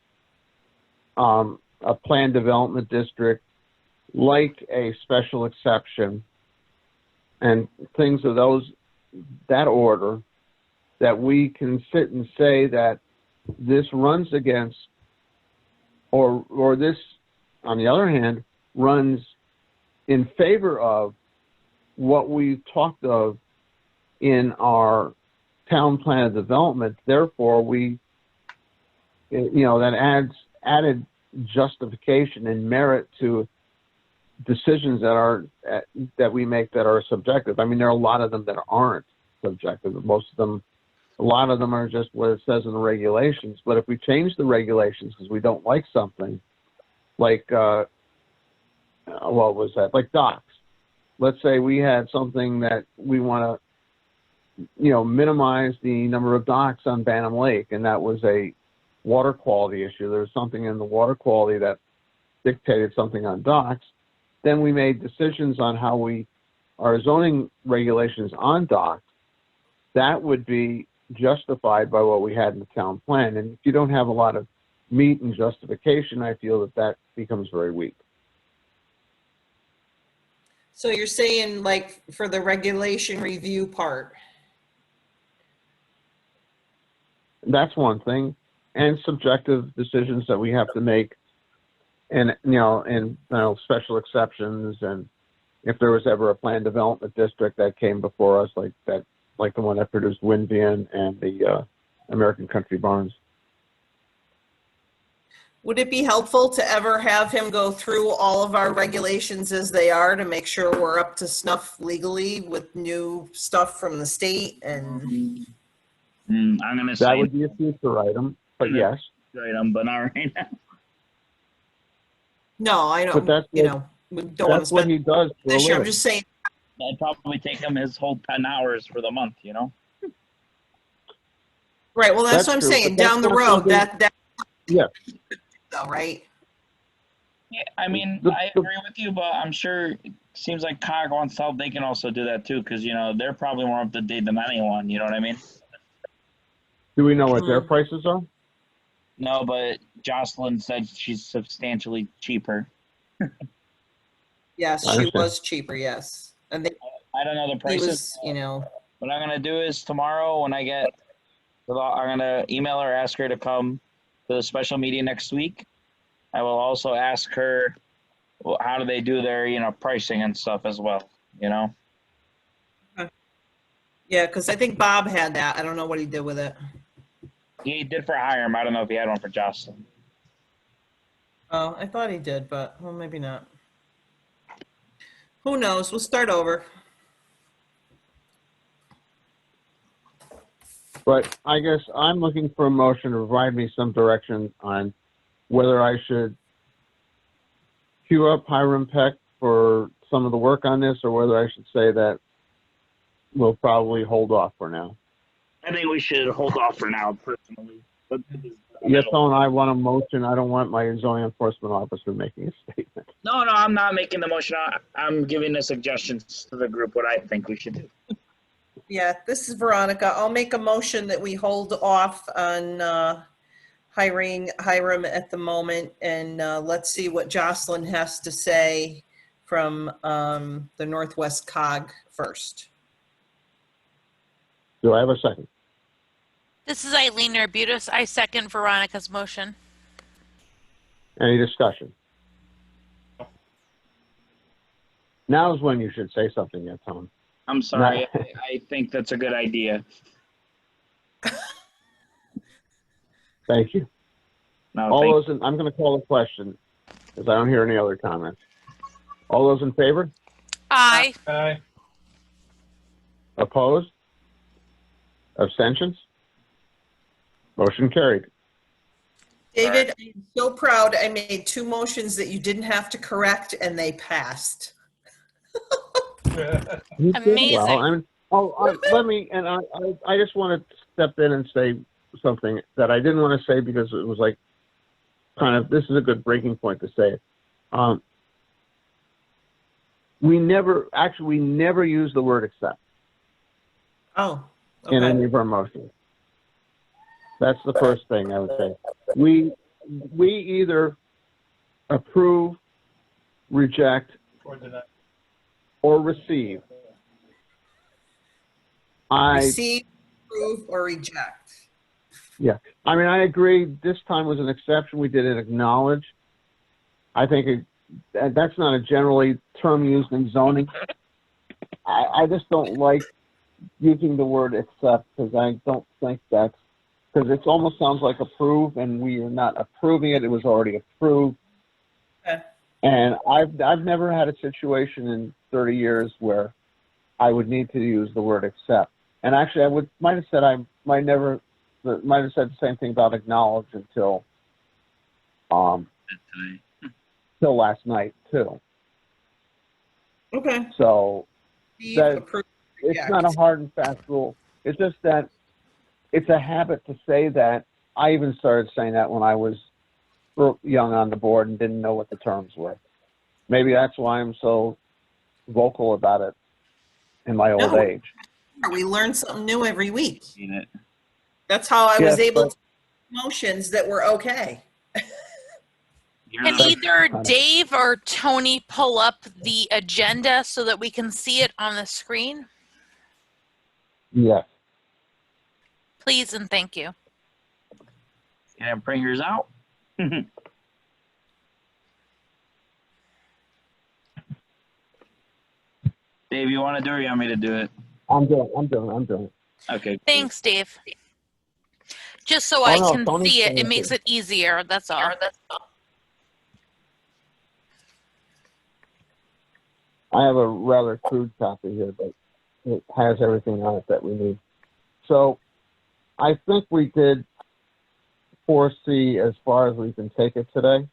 a planned development district, like a special exception, and things of that order, that we can sit and say that this runs against, or this, on the other hand, runs in favor of what we've talked of in our town plan of development. Therefore, that added justification and merit to decisions that we make that are subjective. I mean, there are a lot of them that aren't subjective. A lot of them are just what it says in the regulations. But if we change the regulations because we don't like something, like what was that? Like docks. Let's say we had something that we want to, minimize the number of docks on Banham Lake, and that was a water quality issue. There was something in the water quality that dictated something on docks. Then we made decisions on how our zoning regulations on docks. That would be justified by what we had in the town plan. And if you don't have a lot of meat and justification, I feel that becomes very weak. So you're saying like for the regulation review part? That's one thing. And subjective decisions that we have to make, and special exceptions, and if there was ever a planned development district that came before us, like the one that produced Winvian and the American Country Barns. Would it be helpful to ever have him go through all of our regulations as they are to make sure we're up to snuff legally with new stuff from the state? And I'm gonna say that would be a future item, but yes. item, but not right now. no, I don't. But that's we don't want to that's what spend he does for a this year. I'm living. just saying. It'd probably take him his whole 10 hours for the month, Right. Well, that's what I'm true, saying. but that's Down the not road, something- that. Yeah. Though, right. Yeah, I mean, The- I agree with you, but I'm sure it seems like COG wants help. They can also do that too, because they're probably more up to date than anyone. You know what I mean? Do we know what their prices are? No, but Jocelyn said she's substantially cheaper. Yes, I she understand. was cheaper. Yes, and I don't know the he prices. was, What I'm gonna do is tomorrow when I get, I'm gonna email her, ask her to come to the special meeting next week. I will also ask her, how do they do their, pricing and stuff as well. Yeah, because I think Bob had that. I don't know what he did with it. He did for Hiram. I don't know if he had one for Jocelyn. Oh, I thought he did, but well, maybe not. Who knows? We'll start over. But I guess I'm looking for a motion to provide me some direction on whether I should queue up Hiram Peck for some of the work on this, or whether I should say that we'll probably hold off for now. I think we should hold off for now, personally. But Yes, and I want a motion. I don't want my zoning enforcement officer making a statement. No, I'm not making the motion. I'm giving the suggestions to the group what I think we should do. Yeah, this is Veronica. I'll make a motion that we hold off on hiring Hiram at the moment, and let's see what Jocelyn has to say from the Northwest COG first. Do I have a second? This is Eileen Arbutus. I second Veronica's motion. Any discussion? Now's when you should say something, yet, Tom. I'm sorry. I think that's a good idea. Thank you. No, I'm going to call a question because I don't hear any other comments. All those in favor? Aye. Opposed? Abstentions? Motion carried. David, I'm so proud. I made 2 motions that you didn't have to correct, and they passed. You did Amazing. well. Let me, and I just want to step in and say something that I didn't want to say because it was like this is a good breaking point to say it. We never use the word accept Oh, in okay. any of our motions. That's the first thing I would say. We either approve, reject, or receive. Receive, approve, or reject. I mean, I agree. This time was an exception. We didn't acknowledge. I think that's not a generally term used in zoning. I just don't like using the word accept because I don't think that's, because it almost sounds like approve, and we are not approving it. It was already approved. Okay. And I've never had a situation in 30 years where I would need to use the word accept. And actually, might have said the same thing about acknowledge until till last night too. Okay. So Steve, that- approve, it's reject. not a hard and fast rule. It's just that it's a habit to say that. I even started saying that when I was young on the board and didn't know what the terms were. Maybe that's why I'm so vocal about it in my old No. age. We learn something new every week. Seen it. That's how I was Yes, able but- to make motions that were okay. You're Can not- either Dave or Tony pull up the agenda so that we can see it on the screen? Yes. Please and thank you. Can I bring yours out? Dave, you want to do it or you want me to do it? I'm doing it. Okay. Thanks, Dave. Just so Oh, I no, can Tony's see it, doing it it makes too. it easier. That's all. I have a rather crude copy here, but it has everything on it that we need. So I think we did 4C as far as we can take it today.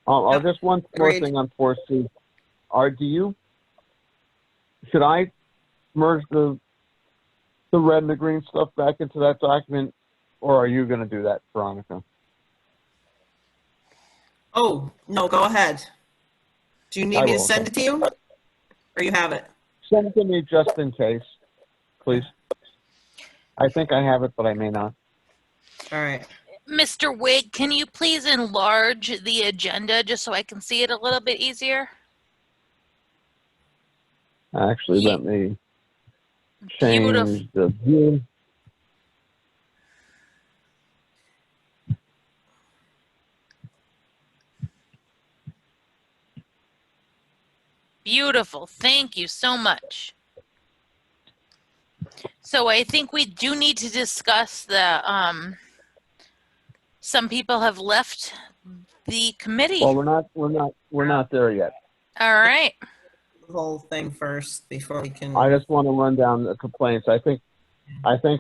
Just one more Agreed. thing on 4C. Should I merge the red and the green stuff back into that document, or are you going to do that, Veronica? Oh, no, go ahead. Do you need I me to will, send it to you? Or you have it? Send it to me just in case, please. I think I have it, but I may not. All right. Mr. Wig, can you please enlarge the agenda just so I can see it a little bit easier? Actually, Ye- let me Beautiful. change the view. Beautiful. Thank you so much. So I think we do need to discuss the, some people have left the committee. Well, we're not there yet. All right. The whole thing first before we can. I just want to run down the complaints. I think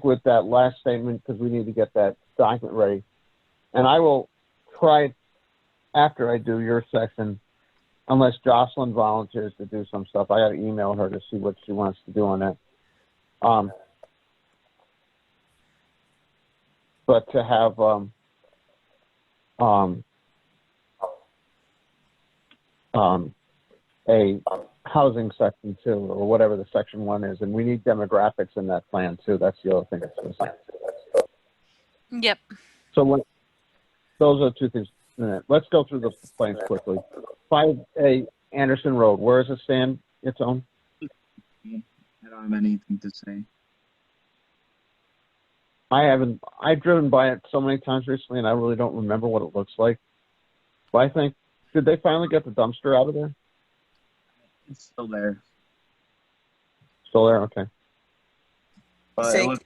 with that last statement, because we need to get that document ready, and I will try after I do your section, unless Jocelyn volunteers to do some stuff. I got to email her to see what she wants to do on that. But to have a housing section too, or whatever the section 1 is, and we need demographics in that plan too. That's the other thing that's missing. Yep. So those are two things. Let's go through the plans quickly. 5A Anderson Road, where does it stand its own? I don't have anything to say. I've driven by it so many times recently and I really don't remember what it looks like. But I think, did they finally get the dumpster out of there? It's still there. Still there? Okay. But Say- it looks,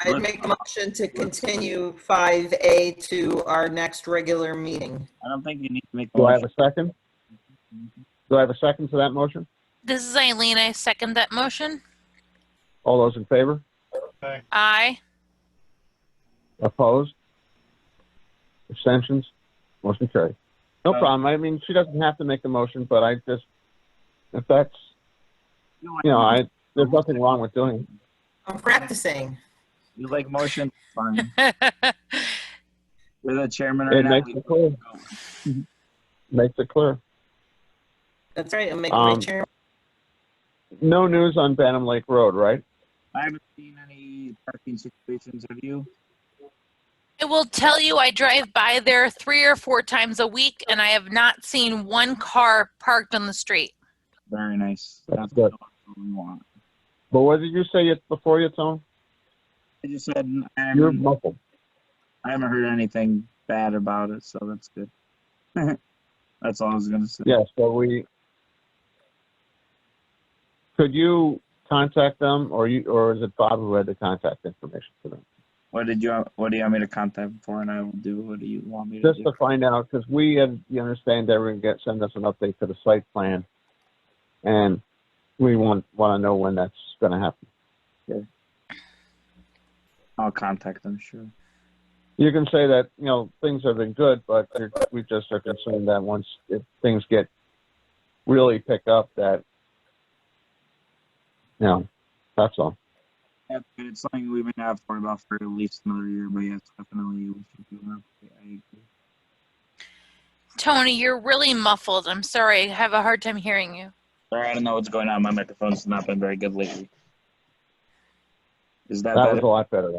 I'd make a motion to continue 5A to our next regular meeting. I don't think you need to make a Do I have motion. a second? Do I have a second to that motion? This is Eileen. I second that motion. All those in favor? Aye. Opposed? Abstentions? Motion carried. No problem. I mean, she doesn't have to make the motion, but I just, if that's, there's nothing wrong with doing it. I'm practicing. You like motion? Fine. You're the chairman right It now. makes it clear. Makes it clear. That's right. I'm making my chair. No news on Bantam Lake Road, right? I haven't seen any parking situations. Have you? I will tell you, I drive by there 3 or 4 times a week, and I have not seen one car parked on the street. Very nice. That's good. what we want. But what did you say before you, Tone? I just said You're muffled. I haven't heard anything bad about it, so that's good. That's all I was gonna say. Yeah, so could you contact them, or is it Bob who had the contact information for them? What do you want me to contact them for, and I will do? What do you want me to Just do? to find out, because you understand they were going to send us an update to the site plan, and we want to know when that's going to happen. I'll contact them, sure. You can say that, things have been good, but we just are concerned that if things get really pick up, that, that's all. Yeah, it's something we've been having to worry about for at least another year, but yeah, it's definitely we should do that. I agree. Tony, you're really muffled. I'm sorry. I have a hard time hearing you. Sorry, I don't know what's going on. My microphone's not been very good lately. Is that That better? was a lot better.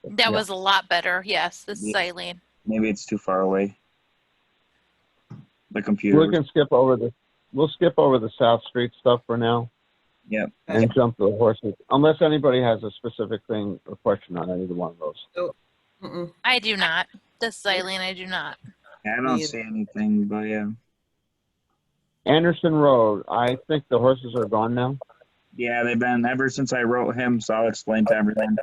That was a lot better. Yes, this is Yeah. Eileen. Maybe it's too far away. The computer. We'll skip over the South Street stuff for now. Yep. And jump to the horses, unless anybody has a specific thing or question on either one of those. Mm-mm. I do not. This is Eileen. I do not. Yeah, I don't see anything, but yeah. Anderson Road, I think the horses are gone now. Yeah, they've been ever since I wrote him, so I'll explain to everyone.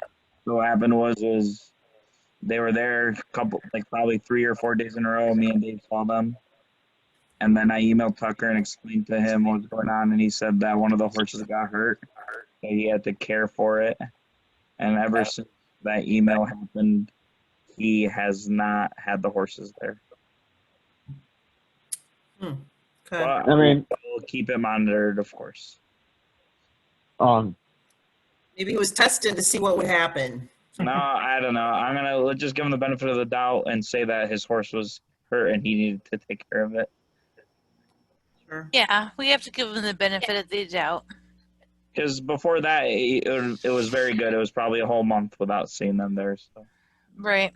So what happened was they were there a couple, probably 3 or 4 days in a row. Me and Dave saw them. And then I emailed Tucker and explained to him what was going on, and he said that one of the horses got hurt, so he had to care for it. And ever since that email happened, he has not had the horses there. Okay. But I mean, we'll keep it monitored, of course. Maybe he was tested to see what would happen. No, I don't know. Let's just give him the benefit of the doubt and say that his horse was hurt and he needed to take care of it. Sure. Yeah, we have to give them the benefit of the doubt. Because before that, it was very good. It was probably a whole month without seeing them there. So. Right.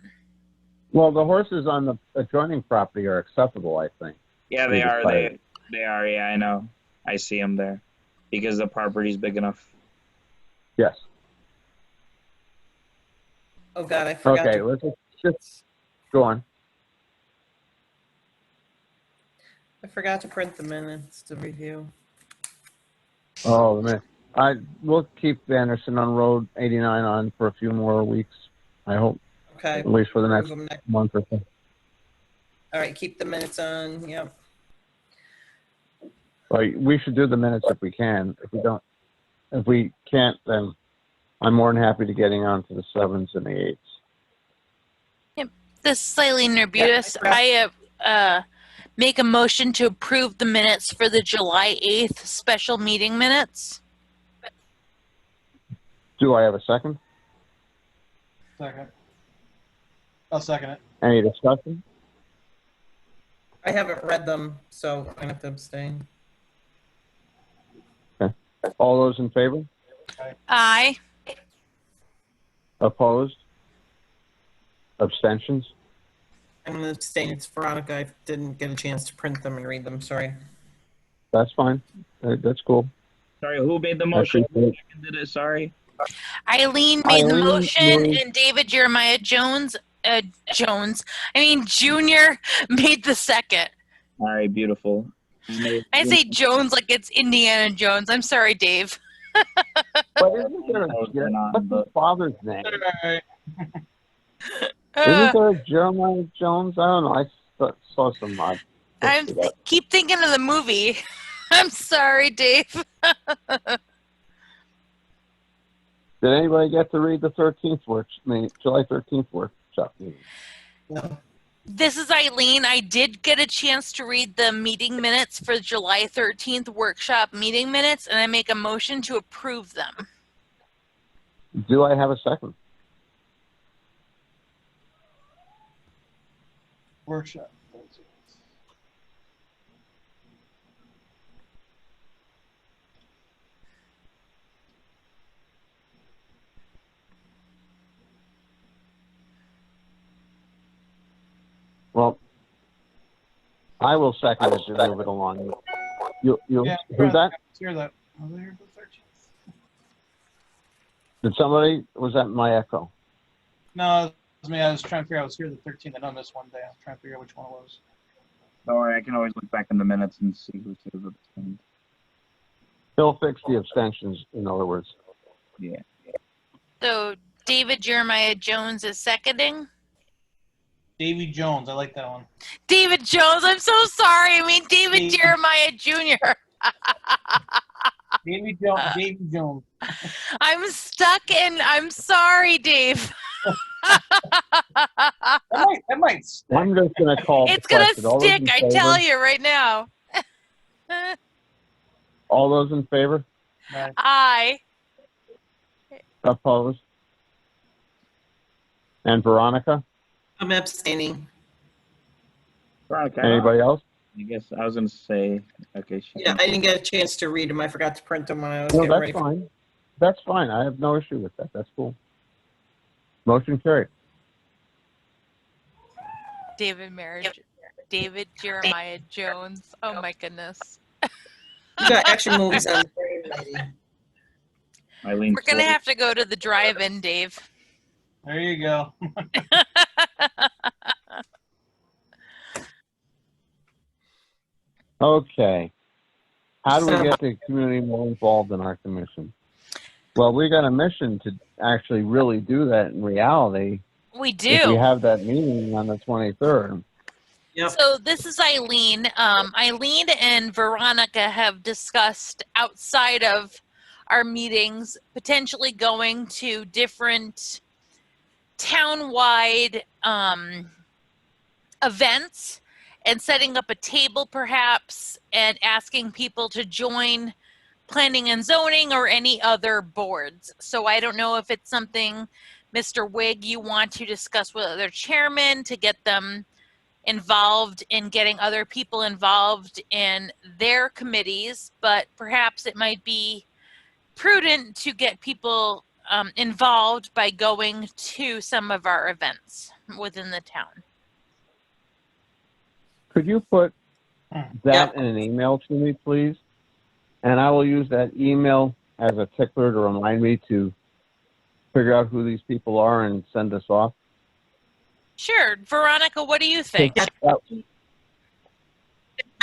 well, the horses on the adjoining property are acceptable, I think. Yeah, they are. They are. Yeah, I know. I see them there because the property's big enough. Yes. Oh, God, I forgot. Okay, let's just go on. I forgot to print the minutes to review. Oh, man. We'll keep Anderson on Road 89 on for a few more weeks, I hope, Okay. at least for the next Approve 'em next- month or so. All right, keep the minutes on, yep. Like, we should do the minutes if we can. If we can't, then I'm more than happy to getting on to the 7s and the 8s. This is Eileen Nerbutis. Yeah, I make a motion to approve the minutes for the July 8th special meeting minutes. Do I have a second? Second. I'll second it. Any discussion? I haven't read them, so I have to abstain. All those in favor? Aye. Opposed? Abstentions? I'm going to abstain. It's Veronica. I didn't get a chance to print them and read them, sorry. That's fine. That's cool. Sorry, who made the motion? appreciate Who did it? Sorry. Eileen made the Eileen motion moved. and David Jeremiah Junior made the second. All right, beautiful. I say Jones like it's Indiana Jones. I'm sorry, Dave. But isn't there what's his father's name? All right. Isn't there a Jeremiah Jones? I don't know. I saw some odd. I keep thinking of the movie. I'm sorry, Dave. Did anybody get to read the July 13th workshop meeting? No. This is Eileen. I did get a chance to read the meeting minutes for July 13th workshop meeting minutes, and I make a motion to approve them. Do I have a second? Workshop. Well, I will second it to move it along. Yeah, Who's that? Hear that? Was I here for the 13th? Did somebody? Was that my echo? No, it was me. I was trying to figure out. I was here the 13th. I know I missed one day. I was trying to figure out which one it was. Don't worry, I can always look back in the minutes and see who said abstained. He'll fix the abstentions, in other words. Yeah. So David Jeremiah Jones is seconding. Davy Jones, I like that one. David Jones, I'm so sorry. I mean David Davey. Jeremiah Jr. Davy Jones. Davy Jones. I'm stuck and I'm sorry, Dave. That might. I'm just going to call It's the gonna question. All those in stick, I favor? tell you right now. All those in favor? Aye. Opposed? And Veronica? I'm abstaining. Veronica, Anybody else? I guess I was gonna say, okay. Yeah, I didn't get a chance to read them. I forgot to print them when I was No, getting that's ready. fine. That's fine. I have no issue with that. That's cool. Motion carried. David Jeremiah Jones. Oh my goodness. You got action movies on the brain, lady. Eileen. We're gonna have to go to the drive-in, Dave. There you go. Okay. How do we get the community more involved in our commission? Well, we got a mission to actually really do that in reality. We If we do. have that meeting on the 23rd. Yep. So this is Eileen. Eileen and Veronica have discussed outside of our meetings potentially going to different town-wide events and setting up a table perhaps and asking people to join planning and zoning or any other boards. So I don't know if it's something, Mr. Wigg, you want to discuss with other chairmen to get them involved in getting other people involved in their committees, but perhaps it might be prudent to get people involved by going to some of our events within the town. Could you put that Yep. in an email to me, please? And I will use that email as a tickler to remind me to figure out who these people are and send us off. Sure. Veronica, what do you think? I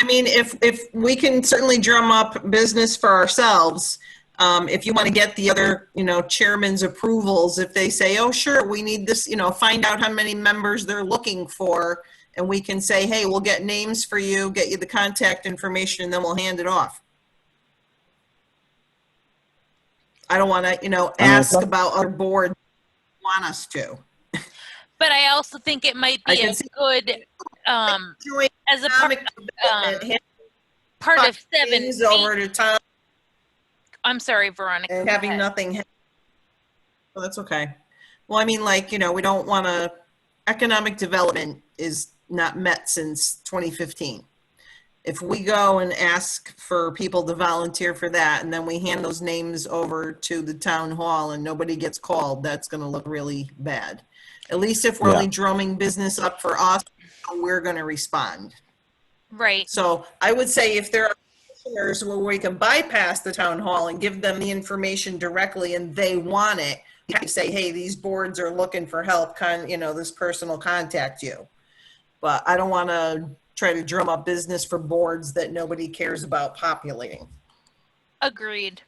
mean, if we can certainly drum up business for ourselves, if you want to get the other, chairman's approvals, if they say, oh, sure, we need this, find out how many members they're looking for, and we can say, hey, we'll get names for you, get you the contact information, and then we'll hand it off. I don't want to, ask about other boards who want us to. But I also think it might I be can a see- good, Joint as a part, economic development, hand part of seven. things over to Tom I'm sorry, Veronica. and go having ahead. nothing. Well, that's okay. Well, I mean, we don't want to, economic development is not met since 2015. If we go and ask for people to volunteer for that, and then we hand those names over to the town hall and nobody gets called, that's going to look really bad. At least if we're Yeah. only drumming business up for us, we're going to respond. Right. So I would say if there are commissioners where we can bypass the town hall and give them the information directly and they want it, you can say, hey, these boards are looking for help, this person will contact you. But I don't want to try to drum up business for boards that nobody cares about populating. Agreed.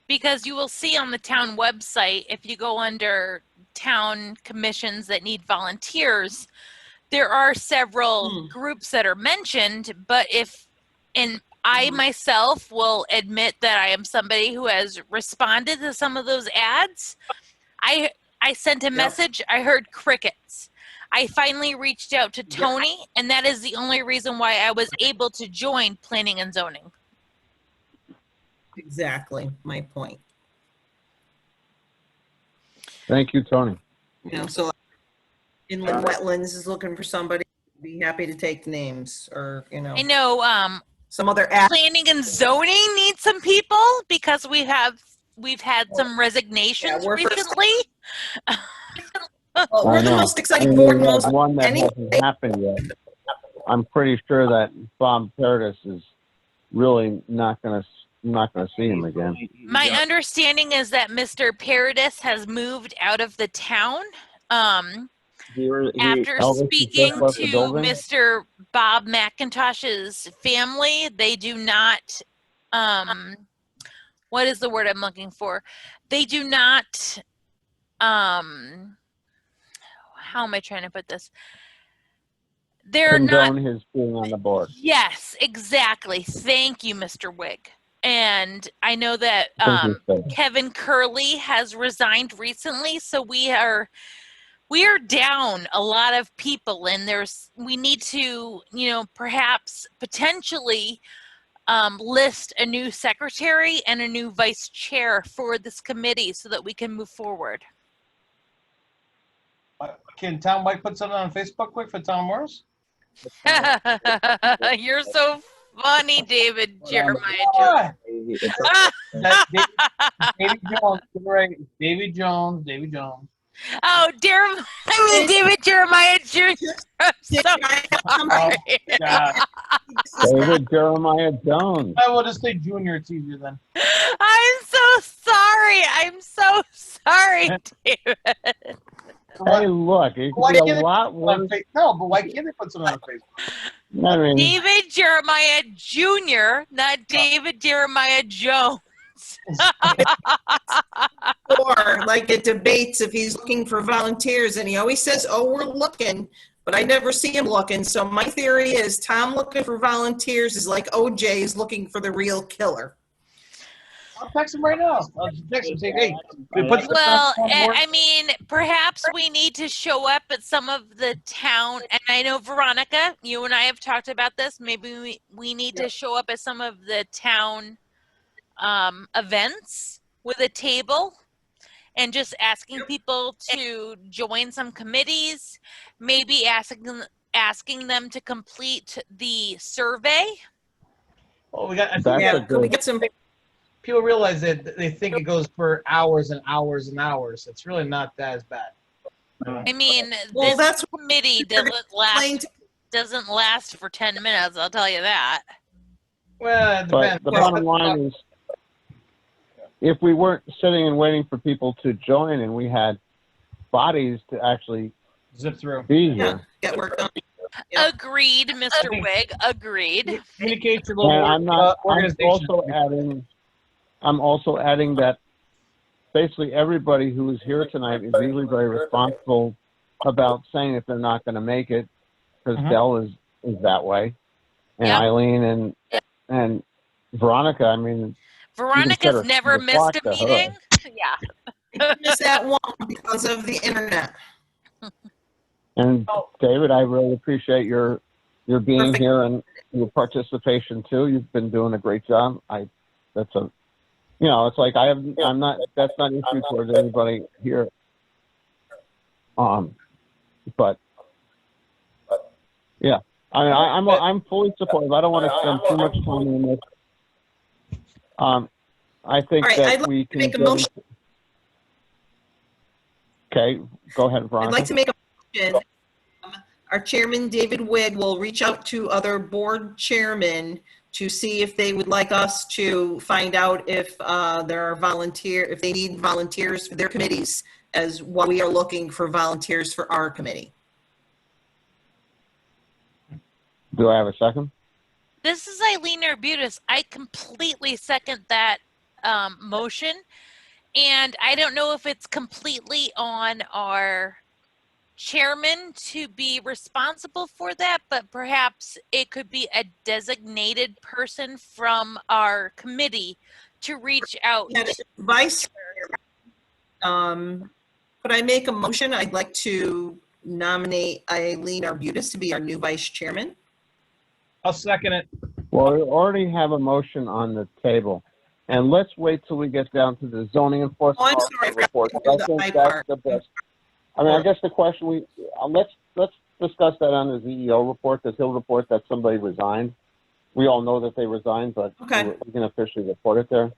Because you will see on the town website, if you go under town commissions that need volunteers, there are several groups that are mentioned, but I myself will admit that I am somebody who has responded to some of those ads. I sent a message, I heard crickets. I finally reached out to Tony, and that is the only reason why I was able to join planning and zoning. Exactly my point. Thank you, Tony. So inland wetlands is looking for somebody, be happy to take names or, I know some other app. planning and zoning needs some people because we've had some resignations Yeah, we're first- recently. Well, we're I the know. most exciting And board. we have Most one that any- hasn't happened yet. I'm pretty sure that Bob Paradis is really not gonna see him again. My understanding is that Mr. Paradis has moved out of the town. After Elvis is speaking just left the to building? Mr. Bob McIntosh's family, they do not, what is the word I'm looking for? They do not, how am I trying to put this? They're not, Condone his being on the board. yes, exactly. Thank you, Mr. Wig. And I know that Thank you, sir. Kevin Curley has resigned recently, so we are down a lot of people, and we need to, perhaps potentially list a new secretary and a new vice chair for this committee so that we can move forward. Can Tom White put something on Facebook quick for Tom Morris? You're so funny, David Jeremiah. Ah! That's Davy Jones, right? Davy Jones. Oh, David Jeremiah Jr. I'm so sorry. God. David Jeremiah Jones. I will just say Junior. It's easier then. I'm so sorry. I'm so sorry, David. Hey, look, it Why could be can't a they lot put it on worse. No, but why can't they put something on Facebook? I mean, David Jeremiah Jr., not David Jeremiah Jones. Or like at debates, if he's looking for volunteers and he always says, oh, we're looking, but I never see him looking. So my theory is Tom looking for volunteers is like OJ is looking for the real killer. I'll text him right now. I'll just text him saying, hey, we put something Well, on board. I mean, perhaps we need to show up at some of the town, and I know, Veronica, you and I have talked about this. Maybe we need to show up at some of the town events with a table and just asking people to join some committees, maybe asking them to complete the survey. Well, we got. I think That's we a have, Can we good, get some, people realize that they think it goes for hours and hours and hours. It's really not that as bad. I mean, well, this that's committee plain doesn't last for 10 minutes, I'll tell you that. Well, it but depends. the bottom line is, if we weren't sitting and waiting for people to join and we had bodies to actually Zip through. be yeah, here, get work done. Yeah. Agreed, Mr. Wig, agreed. Communicate your little and I'm not, I'm organization. also adding that basically everybody who is here tonight is usually very responsible about saying if they're not going to make it, because Mhm. Dell is that way, and Yep. Eileen and Veronica. I mean, set Veronica's her- never the missed clock a to her. meeting. Yeah. I missed that one because of the internet. And David, I really appreciate your being Perfect. here and your participation too. You've been doing a great job. It's like that's not an issue towards anybody here. But yeah, I mean, I'm fully supportive. I don't want to spend too much time on this. I think All right, that I'd like we to can make a get motion. Okay, go ahead, I'd Veronica. like to make a motion. Our chairman, David Wig, will reach out to other board chairmen to see if they would like us to find out if if they need volunteers for their committees, as while we are looking for volunteers for our committee. Do I have a second? This is Eileen Arbutus. I completely second that motion. And I don't know if it's completely on our chairman to be responsible for that, but perhaps it could be a designated person from our committee to reach out. Yeah, Vice, could I make a motion? I'd like to nominate Eileen Arbutus to be our new vice chairman. I'll second it. Well, we already have a motion on the table. And let's wait till we get down to the zoning enforcement Oh, I'm sorry, I forgot report. to do I the think I that's part. the best. I mean, I guess the question let's discuss that on the CEO report, because he'll report that somebody resigned. We all know that they resigned, but Okay. we can officially report it there.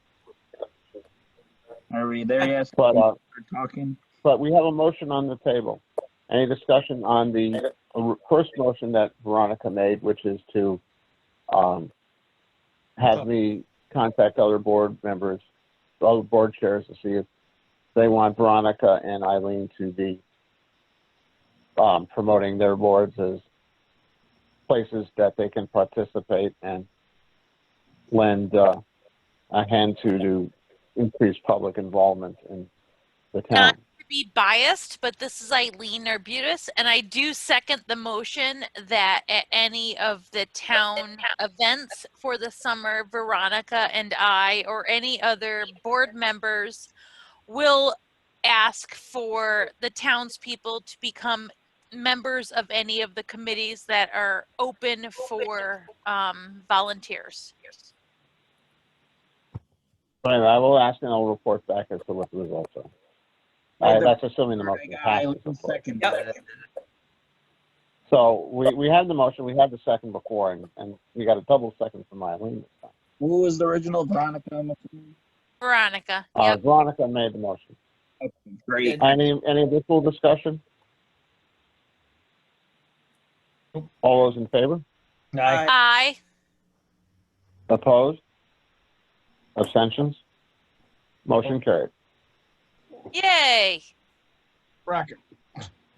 Are we there yet? But We're talking. but we have a motion on the table. Any discussion on the first motion that Veronica made, which is to have me contact other board members, other board chairs, to see if they want Veronica and Eileen to be promoting their boards as places that they can participate and lend a hand to increase public involvement in the town. Not to be biased, but this is Eileen Arbutus, and I do second the motion that at any of the town events for the summer, Veronica and I, or any other board members, will ask for the townspeople to become members of any of the committees that are open for volunteers. Anyway, I will ask and I'll report back as to what the results are. That's assuming the motion passes. of course. Second. Yep. So we had the motion, we had the second before, and we got a double second from Eileen this time. Who was the original Veronica? I'm assuming? Veronica, yep. Veronica made the motion. Okay, great. Any additional discussion? All those in favor? Aye. Aye. Opposed? Abstentions? Motion carried. Yay. Rocket.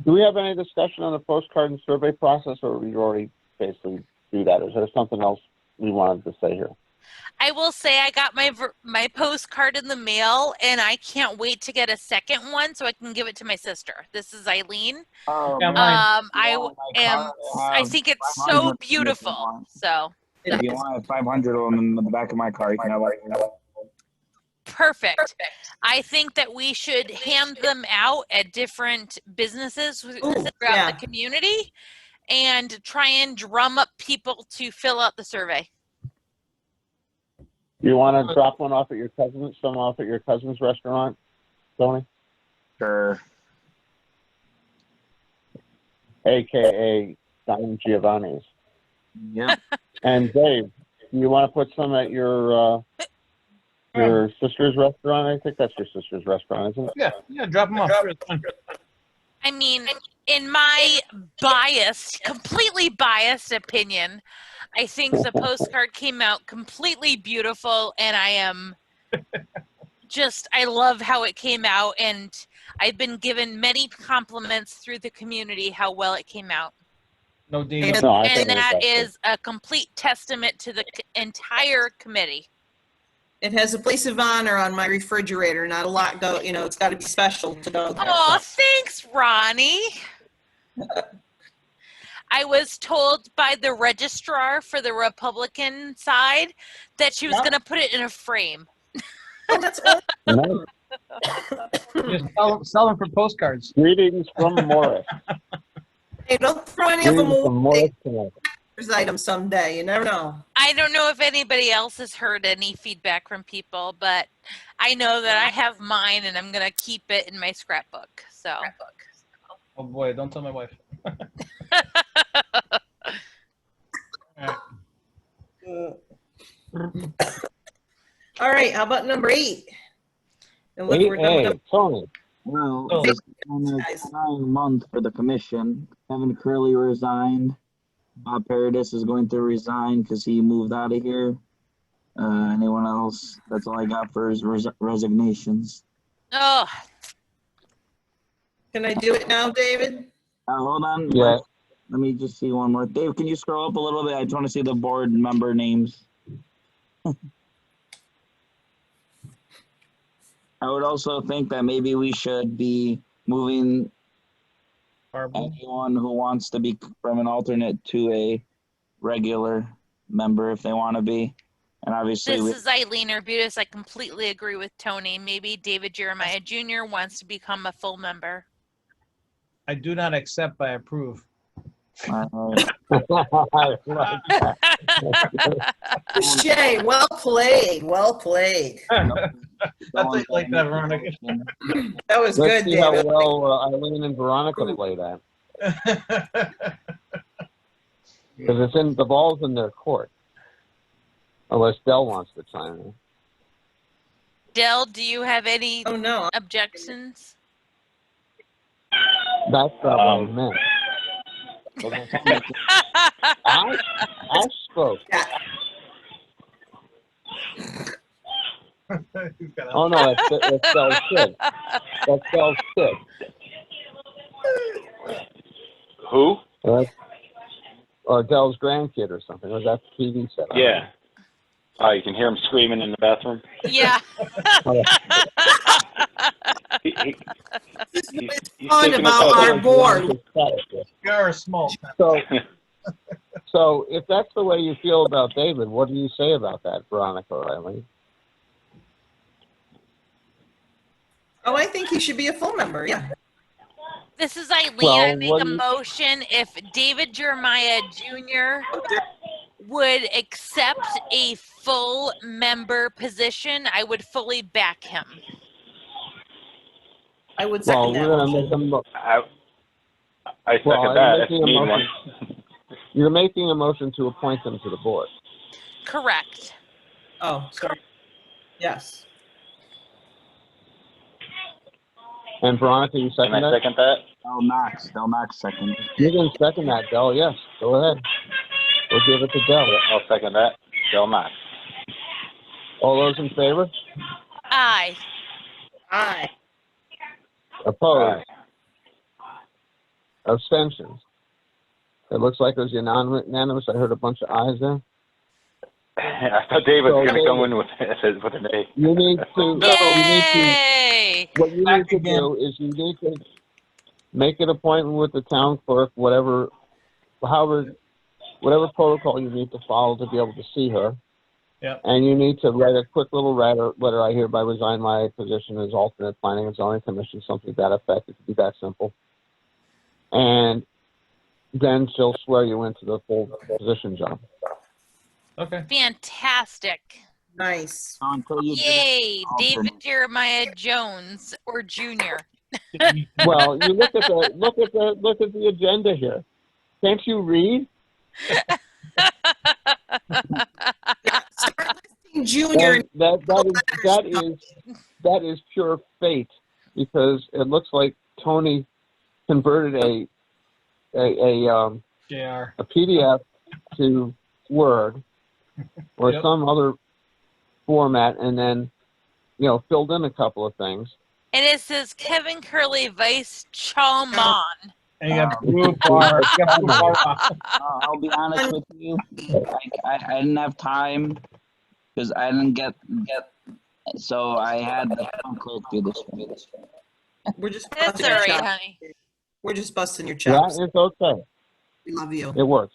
Do we have any discussion on the postcard and survey process, or we already basically do that? Is there something else we wanted to say here? I will say I got my postcard in the mail, and I can't wait to get a second one so I can give it to my sister. This is Eileen. Yeah, mine. I think it's so beautiful. So If you want 500 of them in the back of my car, you can have like, perfect. I think that we should hand them out at different businesses throughout yeah. the community and try and drum up people to fill out the survey. You want to drop one off at your cousin's, some off at your cousin's restaurant, Tony? Sure. AKA Don Giovanni's. Yeah. And Dave, you want to put some at your sister's restaurant? I think that's your sister's restaurant, isn't it? Yeah, drop them off. Sure, it's fine. I mean, in my completely biased opinion, I think the postcard came out completely beautiful, and I love how it came out, and I've been given many compliments through the community how well it came out. No demon. No, I think And it was that excellent. is a complete testament to the entire committee. It has a place of honor on my refrigerator. Not a lot go, it's got to be special to go there. Oh, thanks, Ronnie. I was told by the registrar for the Republican side that she was Yeah. going to put it in a frame. Oh, that's all. No. Just sell them for postcards. Greetings from Morris. Hey, don't throw any of them Greetings from Morris, away. Connecticut. Item someday. You never know. I don't know if anybody else has heard any feedback from people, but I know that I have mine and I'm going to keep it in my scrapbook. So. Oh boy, don't tell my wife. All right. How about number 8? And look, we're done with 8A, Tony. Well, Oh. it's been a trying month for the commission. Kevin Curley resigned. Bob Paradis is going to resign because he moved out of here. Anyone else? That's all I got for his resignations. Oh, Can I do it now, David? Hold on. Yeah. Let me just see one more. Dave, can you scroll up a little bit? I just want to see the board member names. I would also think that maybe we should be moving Barbara. anyone who wants to be from an alternate to a regular member if they want to be. And obviously, this is Eileen Arbutus. I completely agree with Tony. Maybe David Jeremiah Jr. wants to become a full member. I do not accept, I approve. I like that. Shay, well played. Well played. That's like that, Veronica. That was Let's good, see how David. well Eileen and Veronica play that. Because the ball's in their court. Unless Dell wants to chime in. Dell, do you have any Oh, no. objections? That's what I meant. I spoke. He's got a- Oh no, it's Dell Sid. That's Dell Sid. Who? Or Dell's grandkid or something. Or is that the TV set? Yeah. Oh, you can hear him screaming in the bathroom. Yeah. He's fun taking us about out our there. board. You're a small. So if that's the way you feel about David, what do you say about that, Veronica or Eileen? Oh, I think he should be a full member, yeah. This is Eileen. Well, I make what a do you- motion if David Jeremiah Jr. would accept a full member position, I would fully back him. I would Well, second that we're going to motion. make them. I second Well, that. I'm That's a making a mean motion. one. You're making a motion to appoint them to the board. Correct. Oh, sorry. Yes. And Veronica, you Can second I that? second that? Del Knox second. You can second that, Dell. Yes, go ahead. We'll give it to Dell. I'll second that. Del Knox. All those in favor? Aye. Aye. Opposed? Abstentions? It looks like it was unanimous. I heard a bunch of ayes there. I thought David was So, going to come in with an A. You need to. Yay! What you Back need to again. do is you need to make an appointment with the town clerk, whatever protocol you need to follow to be able to see her. Yep. And you need to write a quick little letter. I hereby resign my position as alternate planning and zoning commission, something to that effect. It could be that simple. And then she'll swear you into the full position, John. Okay. Fantastic. Nice. Until you Yay! David alternate. Jeremiah Jones or Jr. Well, you look at the agenda here. Can't you read? Start listing Junior. And that is pure fate, because it looks like Tony converted a JR. PDF to Word or Yep. some other format, and then filled in a couple of things. And it says Kevin Curley Vice Chairman. And you got blue bar. You got blue bar. I'll be honest with you. I didn't have time because I didn't get. So I had the town clerk do this for me. We're just That's busting all your right, chops. honey. We're just busting your That chops. is okay. We love you. It works.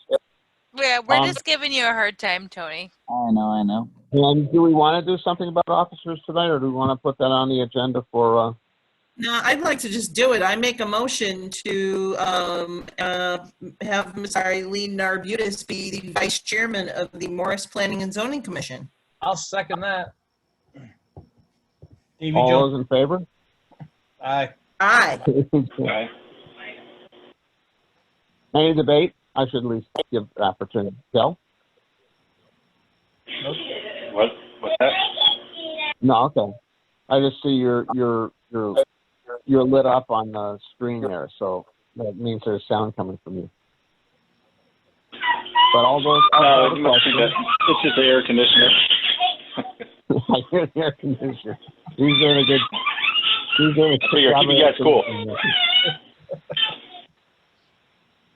Yeah, we're just giving you a hard time, Tony. I know. And do we want to do something about officers tonight, or do we want to put that on the agenda for? No, I'd like to just do it. I make a motion to have Ms. Eileen Narbutis be the vice chairman of the Morris Planning and Zoning Commission. I'll second that. Davy All Jones. those in favor? Aye. Aye. Okay. Any debate? I should at least give the opportunity. Del? What's that? No, okay. I just see you're lit up on the screen there, so that means there's sound coming from you. But all those It must be it's just the air conditioner. I hear the air conditioner. He's doing a good figure, job keep you of guys cool. conditioning.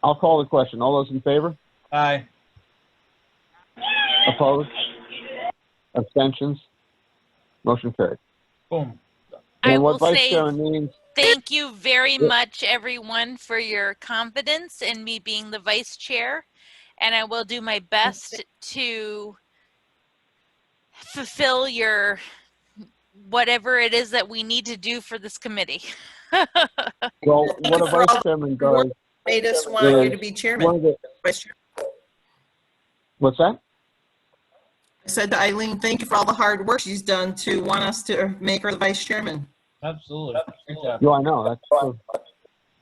I'll call the question. All those in favor? Aye. Opposed? Abstentions? Motion carried. Boom. I And will what vice say chairman means, thank you very much, everyone, for your confidence in me being the vice chair. And I will do my best to fulfill your whatever it is that we need to do for this committee. well, what a vice chairman does, Made us want you to be one chairman. of the, Vice chair. what's that? I said to Eileen, thank you for all the hard work she's done to want us to make her the vice chairman. Absolutely. Great job. No, I know, that's true.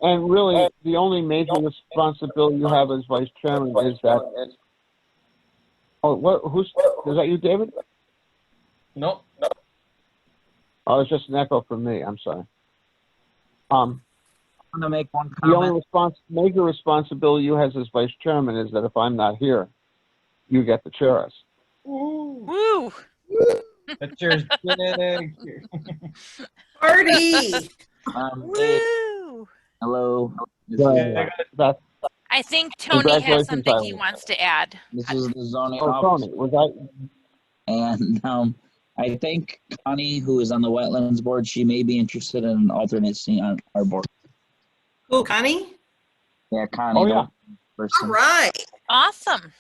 And really, the only major responsibility you have as vice chairman is that, is that you, David? Nope. Oh, it's just an echo from me, I'm sorry. I'm gonna make one The only comment. major responsibility you have as vice chairman is that if I'm not here, you get to chair us. Woo! That chair's big. Party! Dave, Woo! hello. Yeah, that's I think Tony has Congratulations, something he Eileen. wants to add. This is the zoning Oh, officer. Tony, was I, And I think Connie, who is on the wetlands board, she may be interested in an alternate seat on our board. Who, Connie? Yeah, Connie. Oh, the yeah. All person. right. Awesome.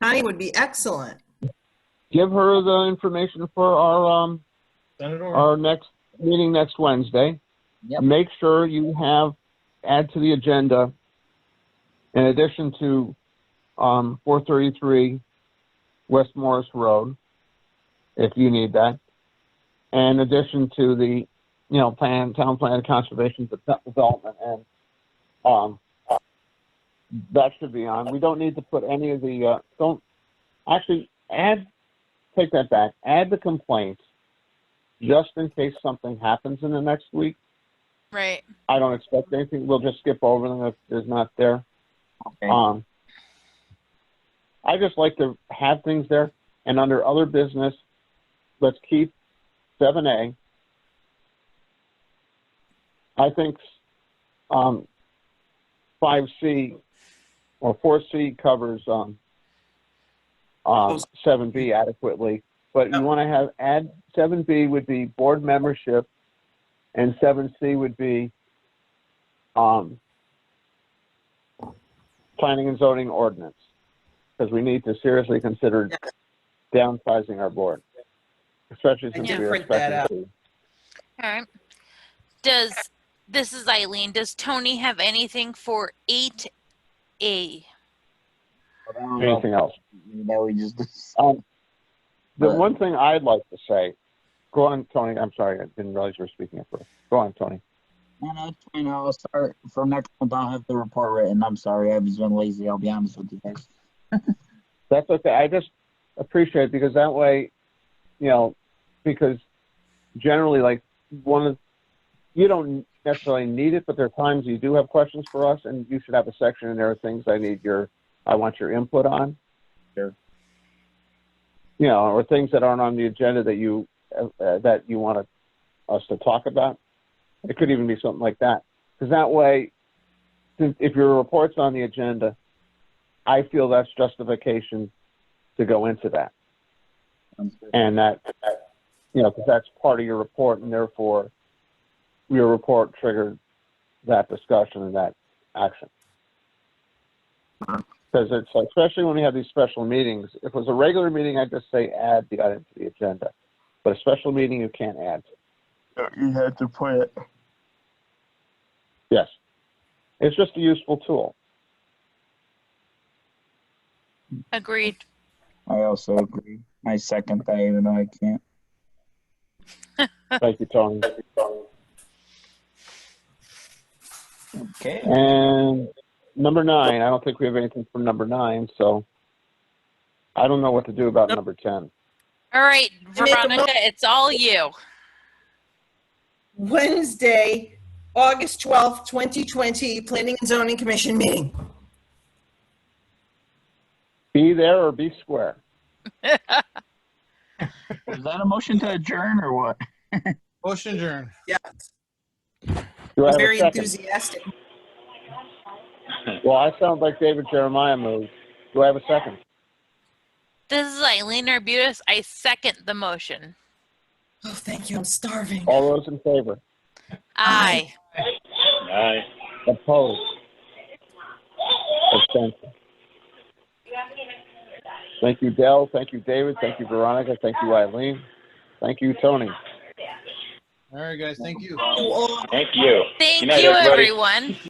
Connie would be excellent. give her the information for Send it over. our next meeting next Wednesday. Yep. Make sure you add to the agenda, in addition to 433 West Morris Road, if you need that, in addition to the, town plan conservation development, and that should be on. We don't need to put any of the, take that back, add the complaints, just in case something happens in the next week. Right. I don't expect anything. We'll just skip over them if there's not there. Okay. I just like to have things there. And under other business, let's keep 7A. I think 5C or 4C covers 7B adequately. But you want to add 7B would be board membership, and 7C would be planning and zoning ordinance, because we need to seriously consider downsizing our board, especially since did we are print that expecting out. to. All right. This is Eileen. Does Tony have anything for 8A? Anything else? That we just. The one thing I'd like to say, go on, Tony. I'm sorry, I didn't realize you were speaking at first. Go on, Tony. No, it's fine. I'll start from next month. I'll have the report written. I'm sorry, I've just been lazy. I'll be honest with you guys. That's okay. I just appreciate it, because that way, because generally, like, you don't necessarily need it, but there are times you do have questions for us, and you should have a section in there of things I want your input on. Sure. Or things that aren't on the agenda that you want us to talk about. It could even be something like that, because that way, if your report's on the agenda, I feel that's justification to go into that, Sounds good. and that because that's part of your report, and therefore your report triggered that discussion and that action. Because it's especially when we have these special meetings. If it was a regular meeting, I'd just say add the item to the agenda, but a special meeting you can't add to. You had to put it. Yes, it's just a useful tool. Agreed. I also agree. I second that, even though I can't. Thank you, Tony. Okay. And number 9, I don't think we have anything from number 9, so I don't know what to do about number 10. All right, I make a Veronica, it's all you. Wednesday, August 12th, 2020, Planning and Zoning Commission meeting. Be there or be square. Is that a motion to adjourn or what? Motion adjourned. Yeah, Do I have very a second? enthusiastic. Well, I sound like David Jeremiah moved. Do I have a second? This is Eileen Arbutus. I second the motion. Oh, thank you. I'm starving. All those in favor? Aye. Aye. Opposed? Abstention? Thank you, Dell. Thank you, David. Thank you, Veronica. Thank you, Eileen. Thank you, Tony. All right, guys. Thank you. You all Thank you. Thank Good night, you, everybody. everyone.